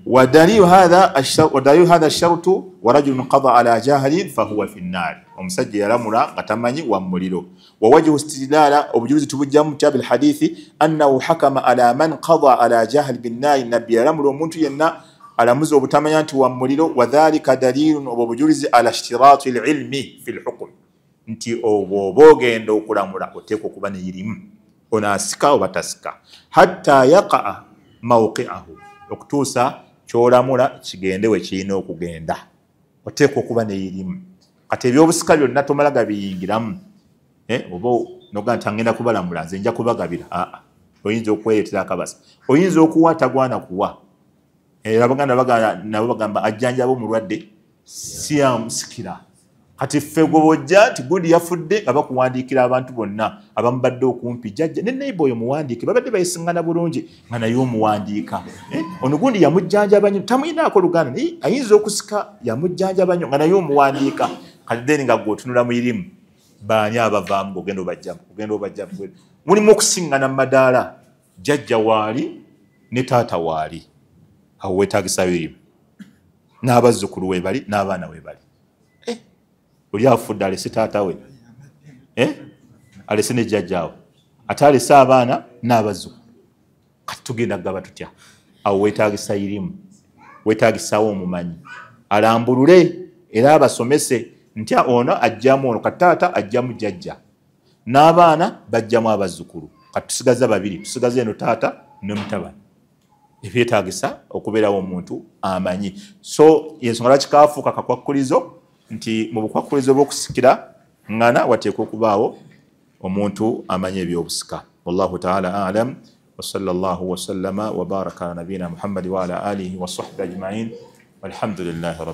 ودليل هذا الشرط ورجل قضى على جاهل فهو في النار ومسجل يرملا قتمني ومليلو ووجه استدلال وبجوز تبجم كتاب الحديث انه حكم على من قضى على جاهل بالنار النبي يرملو muntu yenna alamuzi obutamanya nti wamuliro wadhalika dalilun obujulizi ala ishtirati alilmi fi alhukm nti obogenda okulamula oteeka okuba ne irimu onasika obatasika hatta yaqa mawqi'ahu okutuusa kyolamula kigende we kirina okugenda oteeka okuba neirimu kati ebyobusika byonna tomalaga biyingiramu oba noga nti angenda kubalamula nze nja kubagabira oyinza okweretera akabasa oyinza okuwa tagwana kuwa abaganda nabo bagamba ajjanjaba omulwadde si amusikira kati ffe gwe bw'ojja nti gundi yafudde nga bakuwandiikira abantu bonna abamubadde okumpi jjajja ne neiba oyo muwandiike babadde bayisiŋŋana bulungi nga naye omuwandiika ono gundi yamujjanjaba nnyo tamuyinaako luganda naye ayinza okusika yamujjanjaba nnyo nga naye omuwandiika kati then nga gweotunula mu irimu baani abavaamu ng'ogenda obajjamu mulimu okusiŋŋana mu madaala jjajja waali ne taata waali awo weetaagisa birimu n'abazzukulu weebali n'abaana weebali oli afudde alese taata we alese ne jjajjaawe ate alese abaana n'abazzukulu kati tugenda kugaba tutya awo weetaagisa irimu weetaagisaawo omumanyi alambulule era abasomese nti ono ajjamu ono kati taata ajjamu jjajja n'abaana bajjamu abazzukulu kati tusigaza babiri tusigaza eno taata ne mutabani ebyetaagisa okubeerawo omuntu amanyi so yensonga lwaki kaafuuka kakwakkulizo nti mu bukwakkulizo bw'okusikira ngana wateekwa okubaawo omuntu amanyi ebyobusika wallahu taala alam وصلى الله وسلم وبارك على نبينا محمد وعلى آله وصحبه أجمعين والحمد لله رب